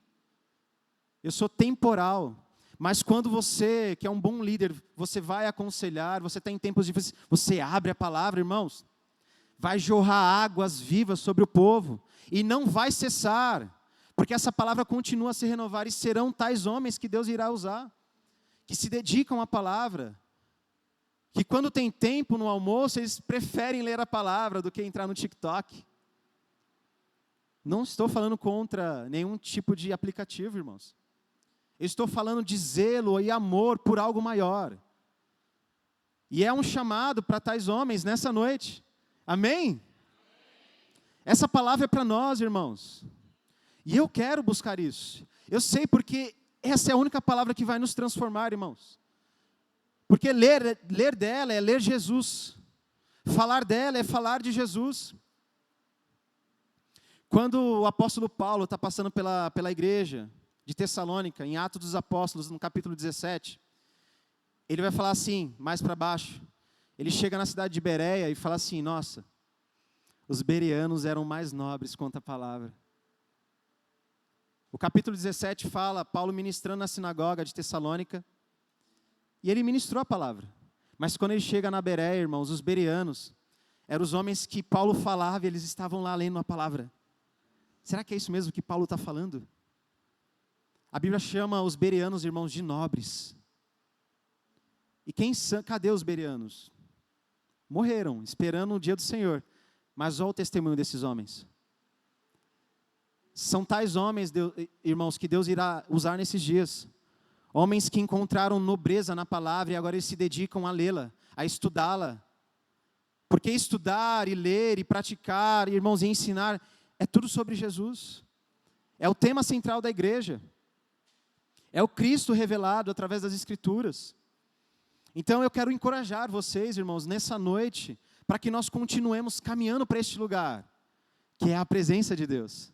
eu sou temporal. Mas quando você, que é um bom líder, você vai aconselhar, você está em tempos difíceis, você abre a palavra, irmãos, vai jorrar águas vivas sobre o povo, e não vai cessar, porque essa palavra continua a se renovar, e serão tais homens que Deus irá usar, que se dedicam à palavra, que quando tem tempo no almoço, eles preferem ler a palavra do que entrar no TikTok. Não estou falando contra nenhum tipo de aplicativo, irmãos. Eu estou falando de zelo e amor por algo maior. E é um chamado para tais homens nessa noite. Amém? Essa palavra é para nós, irmãos. E eu quero buscar isso. Eu sei porque essa é a única palavra que vai nos transformar, irmãos. Porque ler dela é ler Jesus. Falar dela é falar de Jesus. Quando o apóstolo Paulo está passando pela igreja de Tessalônica, em Atos dos Apóstolos, no capítulo 17, ele vai falar assim, mais para baixo. Ele chega na cidade de Bereia e fala assim: nossa, os bereanos eram mais nobres quanto a palavra. O capítulo 17 fala, Paulo ministrando na sinagoga de Tessalônica, e ele ministrou a palavra. Mas quando ele chega na Bereia, irmãos, os bereanos eram os homens que Paulo falava e eles estavam lá lendo a palavra. Será que é isso mesmo que Paulo está falando? A Bíblia chama os bereanos, irmãos, de nobres. E cadê os bereanos? Morreram, esperando o dia do Senhor. Mas olha o testemunho desses homens. São tais homens, irmãos, que Deus irá usar nesses dias. Homens que encontraram nobreza na palavra e agora eles se dedicam a lê-la, a estudá-la. Porque estudar e ler e praticar, irmãos, e ensinar, é tudo sobre Jesus. É o tema central da igreja. É o Cristo revelado através das Escrituras. Então eu quero encorajar vocês, irmãos, nessa noite, para que nós continuemos caminhando para este lugar, que é a presença de Deus,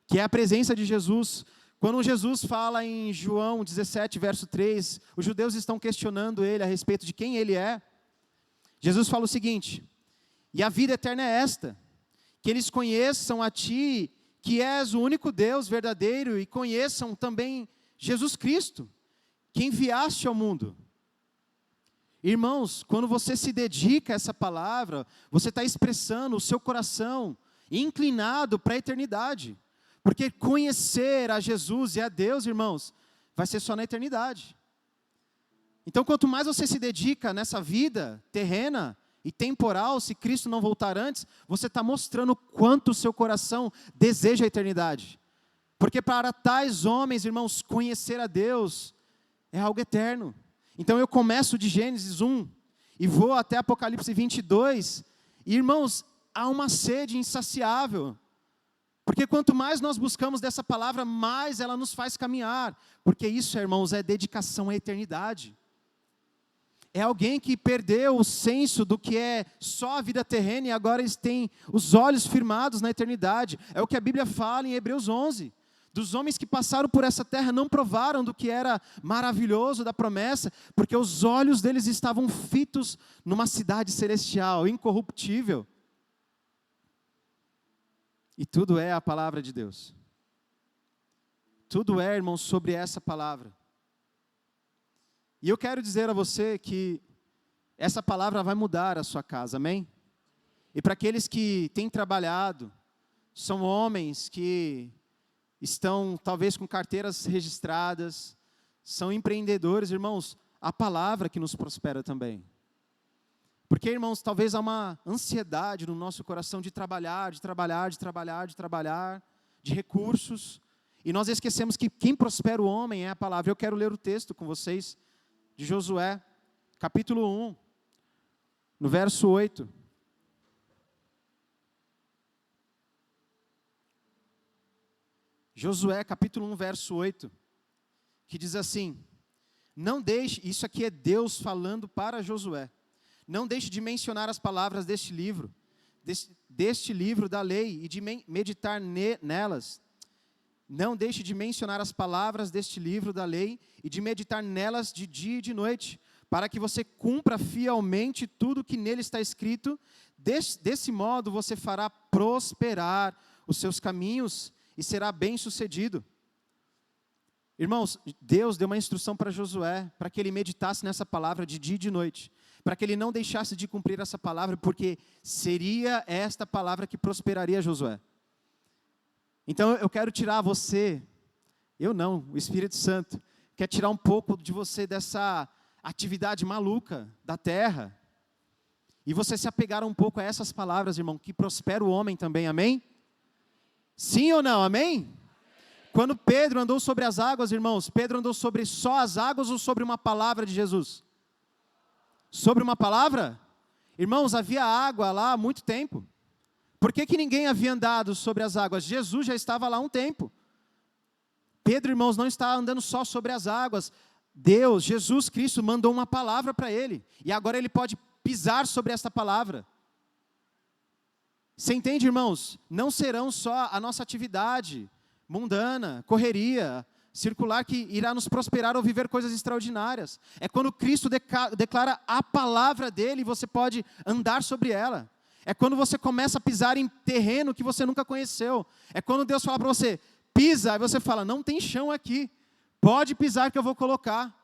que é a presença de Jesus. Quando Jesus fala em João 17, verso 3, os judeus estão questionando ele a respeito de quem ele é. Jesus fala o seguinte: e a vida eterna é esta, que eles conheçam a ti, que és o único Deus verdadeiro, e conheçam também Jesus Cristo, que enviaste ao mundo. Irmãos, quando você se dedica a essa palavra, você está expressando o seu coração inclinado para a eternidade. Porque conhecer a Jesus e a Deus, irmãos, vai ser só na eternidade. Então, quanto mais você se dedica nessa vida terrena e temporal, se Cristo não voltar antes, você está mostrando quanto o seu coração deseja a eternidade. Porque para tais homens, irmãos, conhecer a Deus é algo eterno. Então eu começo de Gênesis 1 e vou até Apocalipse 22. E, irmãos, há uma sede insaciável. Porque quanto mais nós buscamos dessa palavra, mais ela nos faz caminhar. Porque isso, irmãos, é dedicação à eternidade. É alguém que perdeu o senso do que é só a vida terrena e agora eles têm os olhos firmados na eternidade. É o que a Bíblia fala em Hebreus 11. dos homens que passaram por essa terra não provaram do que era maravilhoso da promessa, porque os olhos deles estavam fitos numa cidade celestial, incorruptível. E tudo é a palavra de Deus. Tudo é, irmãos, sobre essa palavra. E eu quero dizer a você que essa palavra vai mudar a sua casa, amém? E para aqueles que têm trabalhado, são homens que estão talvez com carteiras registradas, são empreendedores, irmãos, a palavra que nos prospera também. Porque, irmãos, talvez há uma ansiedade no nosso coração de trabalhar, de recursos, e nós esquecemos que quem prospera o homem é a palavra. Eu quero ler o texto com vocês, de Josué, capítulo 1, no verso 8. Josué, capítulo 1, verso 8, que diz assim: não deixe, isso aqui é Deus falando para Josué, não deixe de mencionar as palavras deste livro, deste livro da lei, e de meditar nelas. Não deixe de mencionar as palavras deste livro da lei, e de meditar nelas de dia e de noite, para que você cumpra fielmente tudo que nele está escrito. Desse modo você fará prosperar os seus caminhos, e será bem-sucedido. Irmãos, Deus deu uma instrução para Josué, para que ele meditasse nessa palavra de dia e de noite, para que ele não deixasse de cumprir essa palavra, porque seria esta palavra que prosperaria Josué. Então eu quero tirar você, eu não, o Espírito Santo, quer tirar um pouco de você dessa atividade maluca da terra, e você se apegar um pouco a essas palavras, irmão, que prospera o homem também, amém? Sim ou não, amém? Quando Pedro andou sobre as águas, irmãos, Pedro andou sobre só as águas ou sobre uma palavra de Jesus? Sobre uma palavra? Irmãos, havia água lá há muito tempo. Por que ninguém havia andado sobre as águas? Jesus já estava lá há um tempo. Pedro, irmãos, não está andando só sobre as águas. Deus, Jesus Cristo, mandou uma palavra para ele. E agora ele pode pisar sobre esta palavra. Você entende, irmãos? Não serão só a nossa atividade mundana, correria, circular, que irá nos prosperar ou viver coisas extraordinárias. É quando Cristo declara a palavra dele e você pode andar sobre ela. É quando você começa a pisar em terreno que você nunca conheceu. É quando Deus fala para você, pisa, e você fala, não tem chão aqui, pode pisar que eu vou colocar.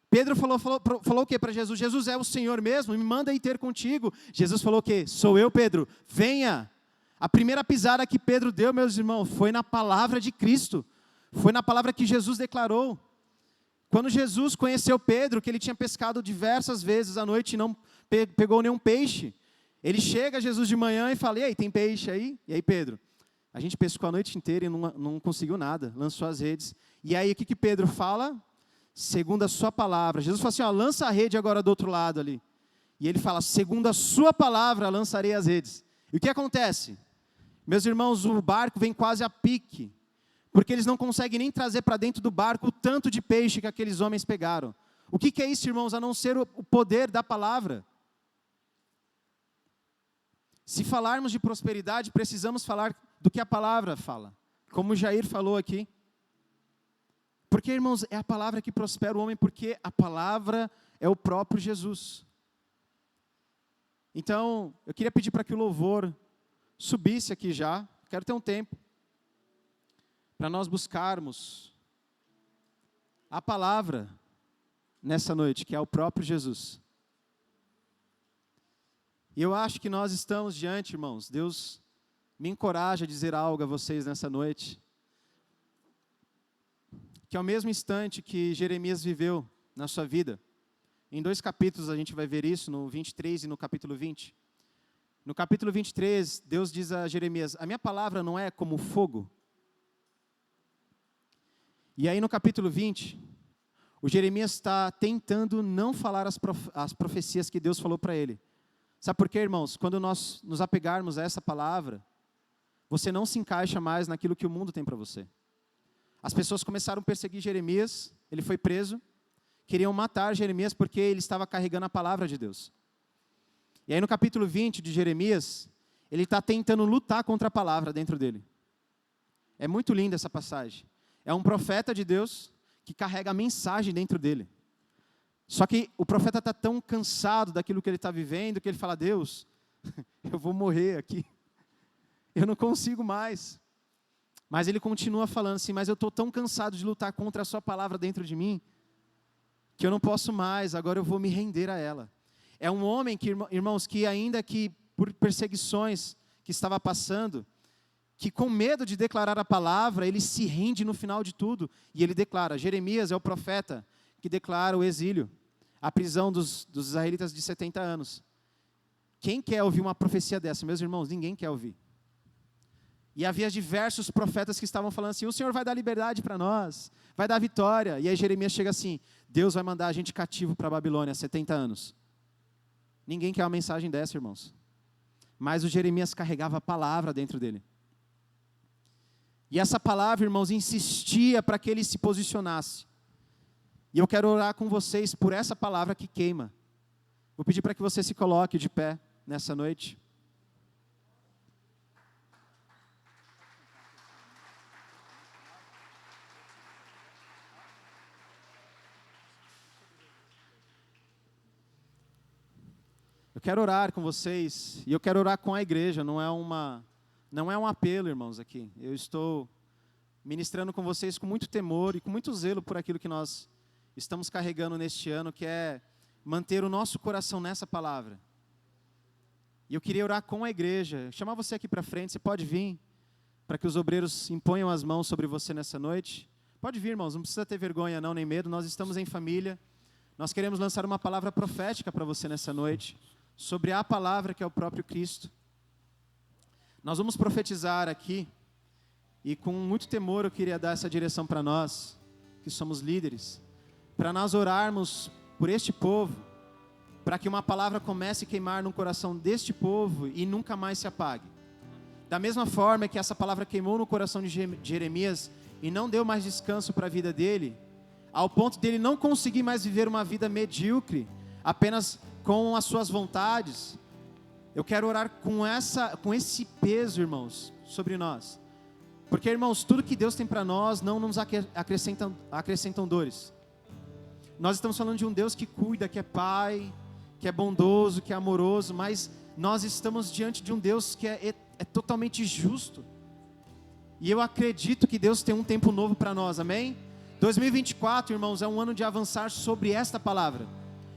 Pedro falou o que para Jesus? Jesus é o Senhor mesmo, me manda ir ter contigo. Jesus falou o que? Sou eu, Pedro, venha. A primeira pisada que Pedro deu, meus irmãos, foi na palavra de Cristo. Foi na palavra que Jesus declarou. Quando Jesus conheceu Pedro, que ele tinha pescado diversas vezes à noite e não pegou nenhum peixe, ele chega a Jesus de manhã e fala, e aí, tem peixe aí? E aí, Pedro? A gente pescou a noite inteira e não conseguiu nada, lançou as redes. E aí, o que Pedro fala? Segundo a sua palavra. Jesus fala assim, lança a rede agora do outro lado ali. E ele fala, segundo a sua palavra, lançarei as redes. E o que acontece? Meus irmãos, o barco vem quase a pique, porque eles não conseguem nem trazer para dentro do barco o tanto de peixe que aqueles homens pegaram. O que é isso, irmãos, a não ser o poder da palavra? Se falarmos de prosperidade, precisamos falar do que a palavra fala. Como o Jair falou aqui. Porque, irmãos, é a palavra que prospera o homem, porque a palavra é o próprio Jesus. Então, eu queria pedir para que o louvor subisse aqui já. Quero ter um tempo para nós buscarmos a palavra nessa noite, que é o próprio Jesus. E eu acho que nós estamos diante, irmãos, Deus me encoraja a dizer algo a vocês nessa noite, que ao mesmo instante que Jeremias viveu na sua vida, em 2 capítulos a gente vai ver isso, no 23 e no capítulo 20. No capítulo 23, Deus diz a Jeremias, a minha palavra não é como fogo. E aí no capítulo 20, o Jeremias está tentando não falar as profecias que Deus falou para ele. Sabe por quê, irmãos? Quando nós nos apegarmos a essa palavra, você não se encaixa mais naquilo que o mundo tem para você. As pessoas começaram a perseguir Jeremias, ele foi preso, queriam matar Jeremias porque ele estava carregando a palavra de Deus. E aí no capítulo 20 de Jeremias, ele está tentando lutar contra a palavra dentro dele. É muito linda essa passagem. É um profeta de Deus que carrega a mensagem dentro dele. Só que o profeta está tão cansado daquilo que ele está vivendo, que ele fala, Deus, eu vou morrer aqui. Eu não consigo mais. Mas ele continua falando assim, mas eu estou tão cansado de lutar contra a sua palavra dentro de mim, que eu não posso mais, agora eu vou me render a ela. É um homem, que, irmãos, que ainda que por perseguições que estava passando, que com medo de declarar a palavra, ele se rende no final de tudo. E ele declara, Jeremias é o profeta que declara o exílio, a prisão dos israelitas de 70 anos. Quem quer ouvir uma profecia dessa, meus irmãos? Ninguém quer ouvir. E havia diversos profetas que estavam falando assim, o Senhor vai dar liberdade para nós, vai dar vitória. E aí Jeremias chega assim, Deus vai mandar a gente cativo para a Babilônia, 70 anos. Ninguém quer uma mensagem dessa, irmãos. Mas o Jeremias carregava a palavra dentro dele. E essa palavra, irmãos, insistia para que ele se posicionasse. E eu quero orar com vocês por essa palavra que queima. Vou pedir para que você se coloque de pé nessa noite. Eu quero orar com vocês, e eu quero orar com a igreja, não é um apelo, irmãos, aqui. Eu estou ministrando com vocês com muito temor e com muito zelo por aquilo que nós estamos carregando neste ano, que é manter o nosso coração nessa palavra. E eu queria orar com a igreja, chamar você aqui para frente, você pode vir, para que os obreiros imponham as mãos sobre você nessa noite. Pode vir, irmãos, não precisa ter vergonha não, nem medo, nós estamos em família. Nós queremos lançar uma palavra profética para você nessa noite, sobre a palavra que é o próprio Cristo. Nós vamos profetizar aqui, e com muito temor eu queria dar essa direção para nós, que somos líderes, para nós orarmos por este povo, para que uma palavra comece a queimar no coração deste povo e nunca mais se apague. Da mesma forma que essa palavra queimou no coração de Jeremias e não deu mais descanso para a vida dele, ao ponto dele não conseguir mais viver uma vida medíocre, apenas com as suas vontades. Eu quero orar com esse peso, irmãos, sobre nós. Porque, irmãos, tudo que Deus tem para nós não nos acrescentam dores. Nós estamos falando de um Deus que cuida, que é Pai, que é bondoso, que é amoroso, mas nós estamos diante de um Deus que é totalmente justo. E eu acredito que Deus tem um tempo novo para nós, amém? 2024, irmãos, é um ano de avançar sobre esta palavra,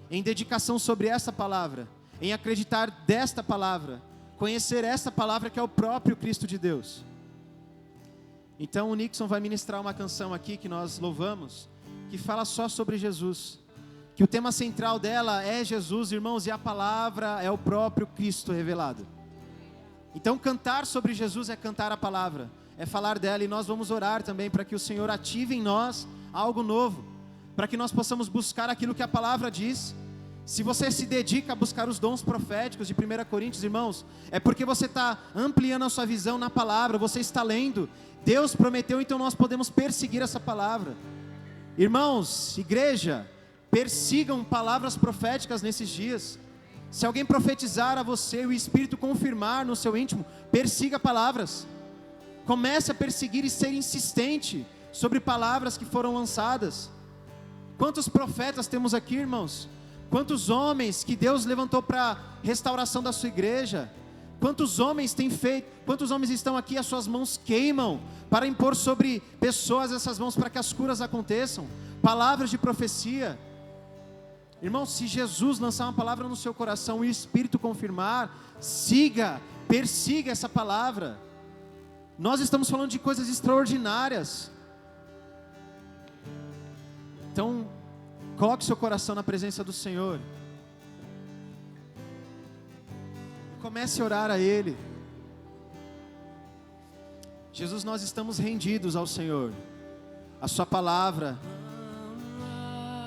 em dedicação sobre esta palavra, em acreditar desta palavra, conhecer esta palavra que é o próprio Cristo de Deus. Então o Nixon vai ministrar uma canção aqui que nós louvamos, que fala só sobre Jesus, que o tema central dela é Jesus, irmãos, e a palavra é o próprio Cristo revelado. Então cantar sobre Jesus é cantar a palavra, é falar dela, e nós vamos orar também para que o Senhor ative em nós algo novo, para que nós possamos buscar aquilo que a palavra diz. Se você se dedica a buscar os dons proféticos de 1 Coríntios, irmãos, é porque você está ampliando a sua visão na palavra, você está lendo, Deus prometeu, então nós podemos perseguir essa palavra. Irmãos, igreja, persigam palavras proféticas nesses dias. Se alguém profetizar a você e o Espírito confirmar no seu íntimo, persiga palavras. Comece a perseguir e ser insistente sobre palavras que foram lançadas. Quantos profetas temos aqui, irmãos? Quantos homens que Deus levantou para restauração da sua igreja? Quantos homens têm feito? Quantos homens estão aqui, as suas mãos queimam para impor sobre pessoas essas mãos para que as curas aconteçam? Palavras de profecia. Irmão, se Jesus lançar uma palavra no seu coração e o Espírito confirmar, siga, persiga essa palavra. Nós estamos falando de coisas extraordinárias. Então, coloque seu coração na presença do Senhor. Comece a orar a Ele. Jesus, nós estamos rendidos ao Senhor. A sua palavra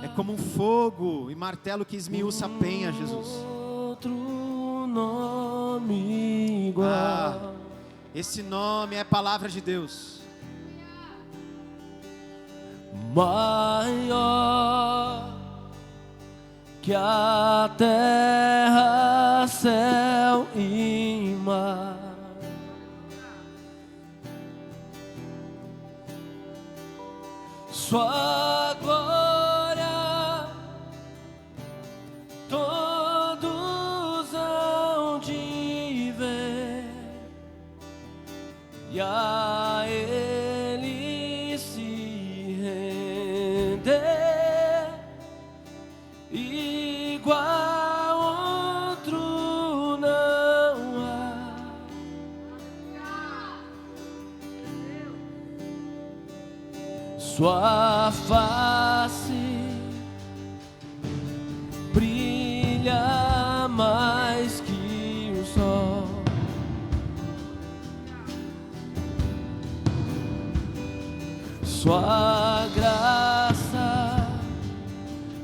é como um fogo e martelo que esmiuça a penha, Jesus. Outro nome igual. Esse nome é a palavra de Deus. Maior que a terra, céu e mar. sua glória todos hão de ver, e a Ele se render, igual outro não há. Sua face brilha mais que o sol, sua graça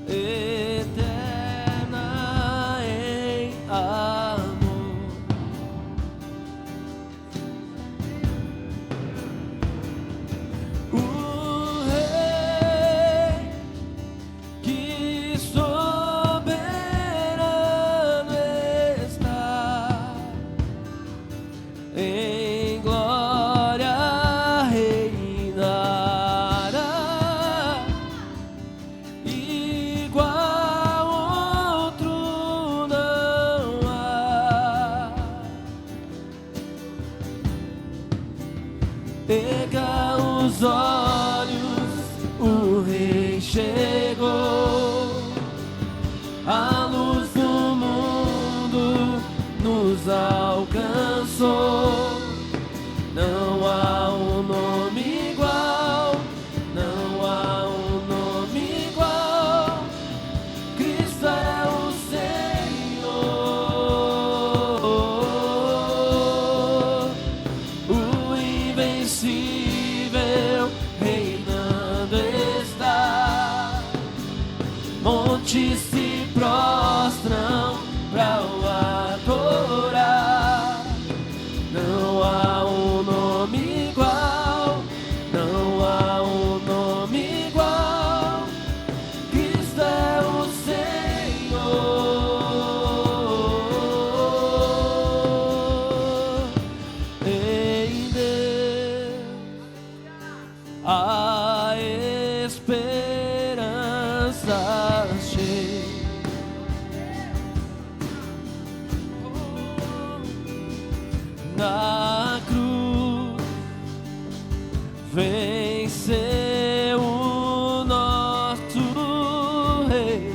eterna em amor. O Rei que soberano está, em glória reinará, igual outro não há. Erga os olhos, o Rei chegou, a luz do mundo nos alcançou. Não há um nome igual, não há um nome igual. Cristo é o Senhor, o invencível reinando está. Montes se prostram pra o adorar. Não há um nome igual, não há um nome igual. Cristo é o Senhor, em Deus a esperança cheia. Na cruz venceu o nosso Rei,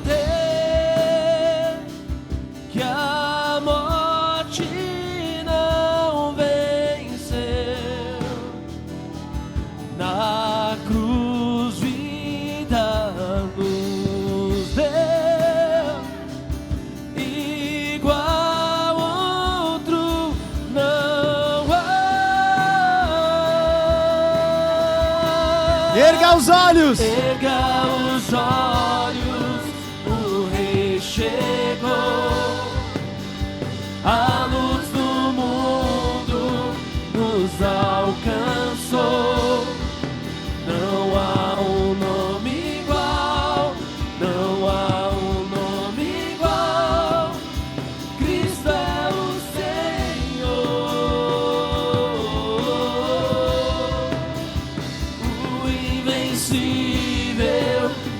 poder que a morte não venceu. Na cruz vida nos deu, igual outro não há. Erga os olhos. Erga os olhos, o Rei chegou, a luz do mundo nos alcançou. Não há um nome igual, não há um nome igual. Cristo é o Senhor, o invencível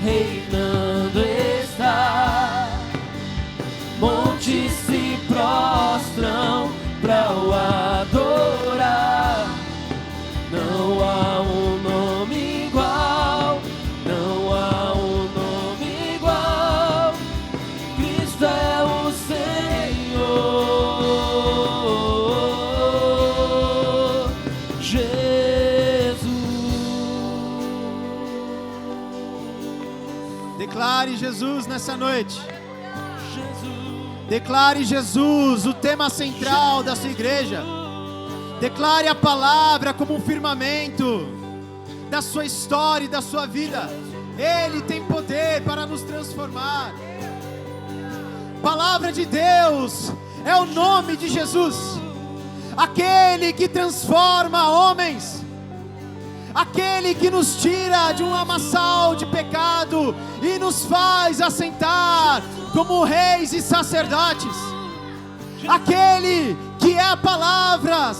reinando está. Montes se prostram pra o adorar. Não há um nome igual, não há um nome igual. Cristo é o Senhor, Jesus. Declare Jesus nessa noite. Jesus. Declare Jesus, o tema central da sua igreja. Declare a palavra como um firmamento da sua história e da sua vida. Ele tem poder para nos transformar. Palavra de Deus é o nome de Jesus, aquele que transforma homens, aquele que nos tira de um lamaçal de pecado e nos faz assentar como reis e sacerdotes, aquele que que é a palavra,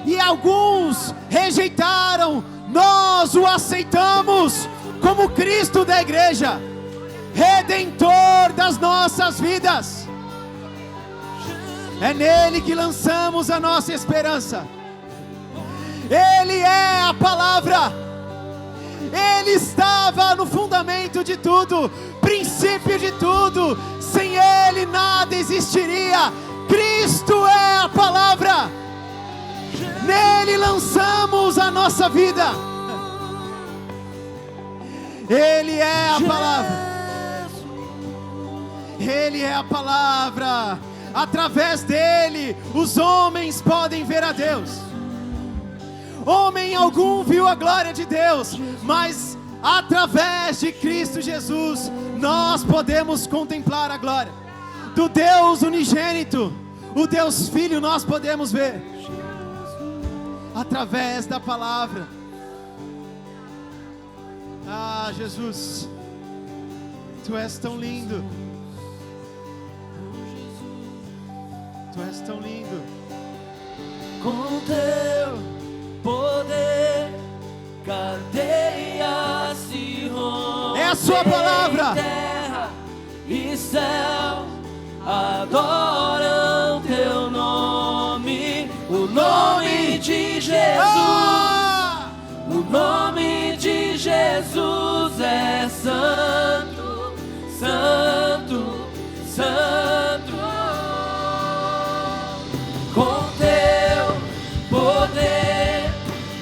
e alguns rejeitaram, nós o aceitamos como Cristo da igreja, Redentor das nossas vidas. É nele que lançamos a nossa esperança. Ele é a palavra. Ele estava no fundamento de tudo, princípio de tudo. Sem ele nada existiria. Cristo é a palavra. Nele lançamos a nossa vida. Ele é a palavra. Ele é a palavra. Através dele, os homens podem ver a Deus. Homem algum viu a glória de Deus, mas através de Cristo Jesus, nós podemos contemplar a glória do Deus unigênito, o Deus Filho. Nós podemos ver através da palavra. Ah, Jesus, Tu és tão lindo. Tu és tão lindo. Com teu poder, cadeias se rompem. É a sua palavra. Terra e céu adoram teu nome, o nome de Jesus. O nome de Jesus é santo, santo, santo. Com teu poder,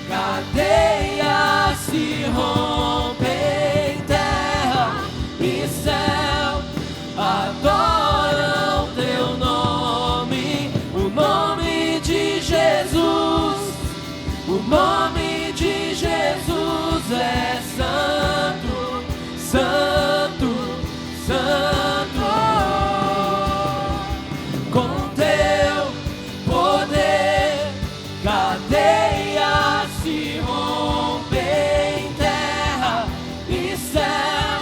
cadeias se rompem, terra e céu adoram teu nome, o nome de Jesus. O nome de Jesus é santo, santo, santo. Com teu poder, cadeias se rompem, terra e céu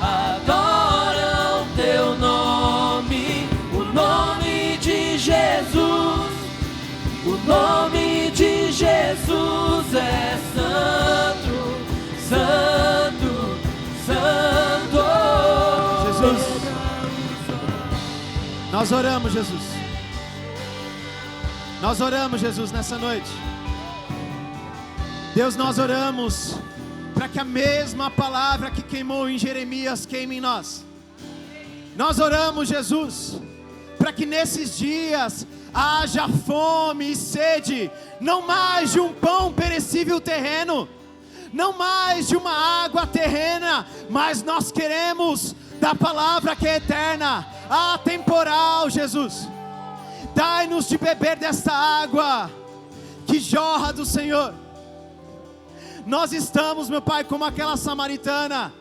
adoram teu nome, o nome de Jesus. O nome de Jesus é santo, santo, santo. Jesus, nós oramos, Jesus. Nós oramos, Jesus, nessa noite. Deus, nós oramos para que a mesma palavra que queimou em Jeremias queime em nós. Nós oramos, Jesus, para que nesses dias haja fome e sede, não mais de um pão perecível terreno, não mais de uma água terrena, mas nós queremos da palavra que é eterna, atemporal, Jesus. Dai-nos de beber desta água que jorra do Senhor. Nós estamos, meu Pai, como aquela samaritana.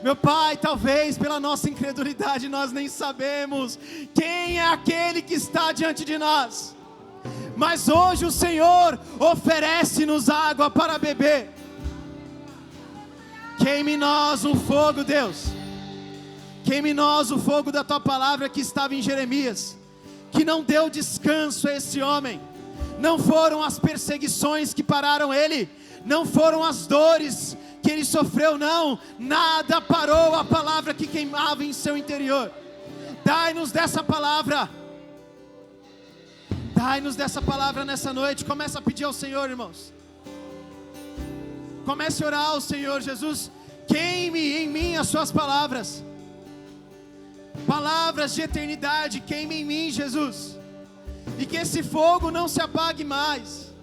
Meu Pai, talvez pela nossa incredulidade nós nem sabemos quem é aquele que está diante de nós. Mas hoje o Senhor oferece-nos água para beber. Queime em nós um fogo, Deus. Queime em nós o fogo da Tua palavra que estava em Jeremias, que não deu descanso a esse homem. Não foram as perseguições que pararam ele, não foram as dores que ele sofreu, não, nada parou a palavra que queimava em seu interior. Dai-nos dessa palavra. Dai-nos dessa palavra nessa noite. Começa a pedir ao Senhor, irmãos. Comece a orar ao Senhor. Jesus, queime em mim as suas palavras. Palavras de eternidade, queime em mim, Jesus. E que esse fogo não se apague mais.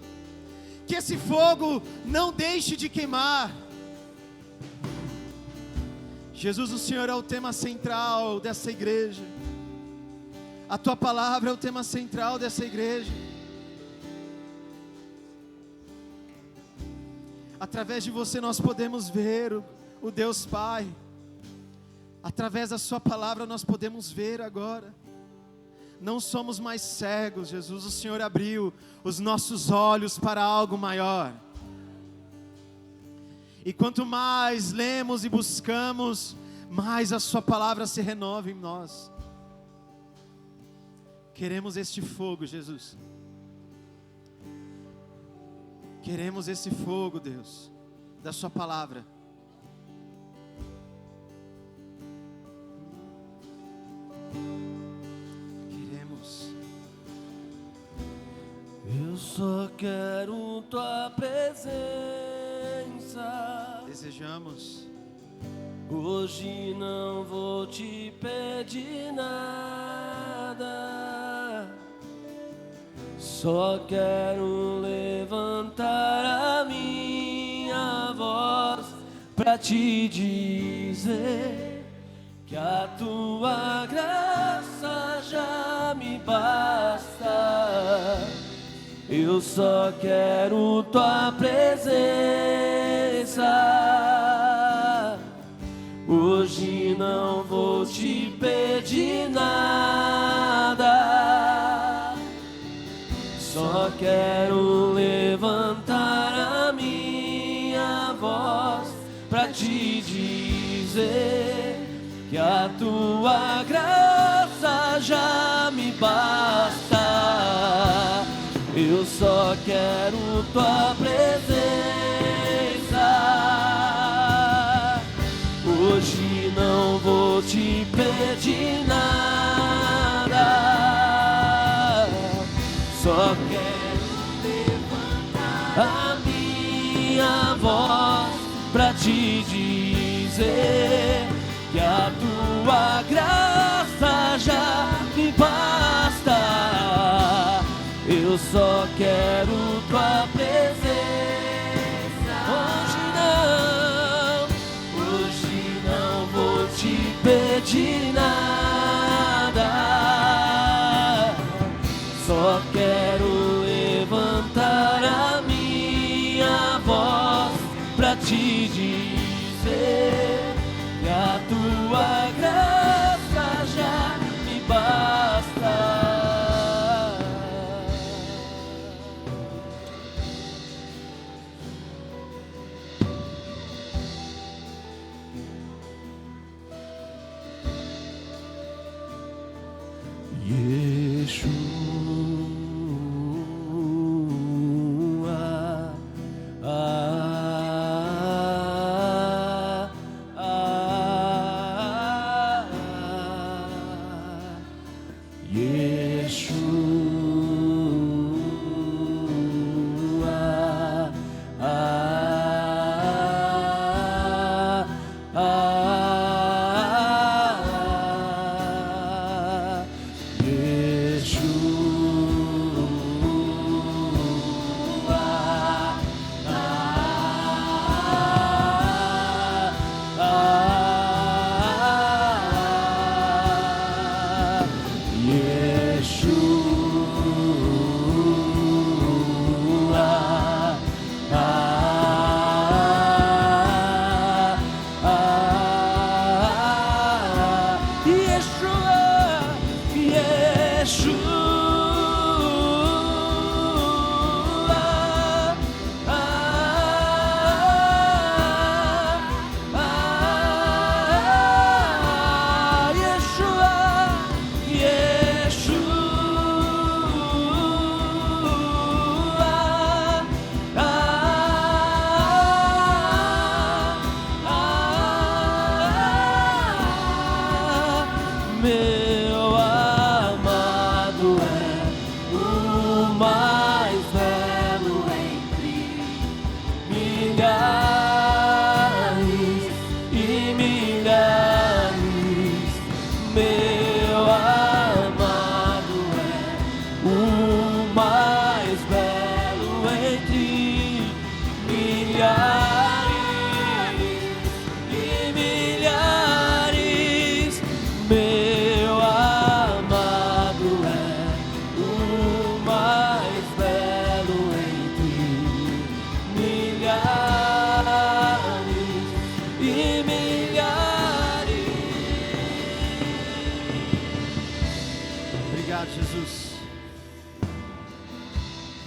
Que esse fogo não deixe de queimar. Jesus, o Senhor é o tema central dessa igreja. A Tua palavra é o tema central dessa igreja. Através de você nós podemos ver o Deus Pai. Através da Sua palavra nós podemos ver agora. Não somos mais cegos, Jesus. O Senhor abriu os nossos olhos para algo maior. E quanto mais lemos e buscamos, mais a Sua palavra se renova em nós. Queremos este fogo, Jesus. Queremos esse fogo, Deus, da sua palavra. Queremos. Eu só quero tua presença. Desejamos. Hoje não vou te pedir nada, só quero levantar a minha voz pra te dizer que a tua graça já me basta. Eu só quero tua presença. Hoje não vou te pedir nada, só quero levantar a minha voz pra te dizer que a tua graça já me basta. Eu só quero tua presença. Hoje não vou te pedir nada, só quero levantar a minha voz pra te dizer que a tua graça já me basta. Eu só quero tua presença. Hoje não vou te pedir nada, só quero levantar a minha voz pra te dizer que a tua graça já me basta.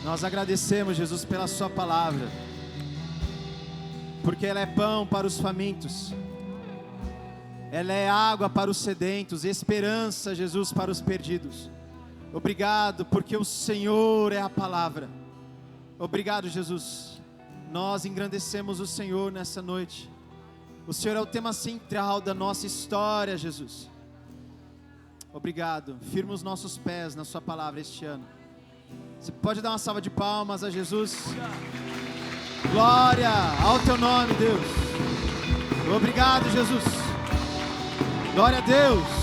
Nós agradecemos, Jesus, pela sua palavra, porque ela é pão para os famintos, ela é água para os sedentos, esperança, Jesus, para os perdidos. Obrigado, porque o Senhor é a palavra. Obrigado, Jesus. Nós engrandecemos o Senhor nessa noite. O Senhor é o tema central da nossa história, Jesus. Obrigado. Firma os nossos pés na sua palavra este ano. Você pode dar uma salva de palmas a Jesus? Glória ao teu nome, Deus. Obrigado, Jesus. Glória a Deus.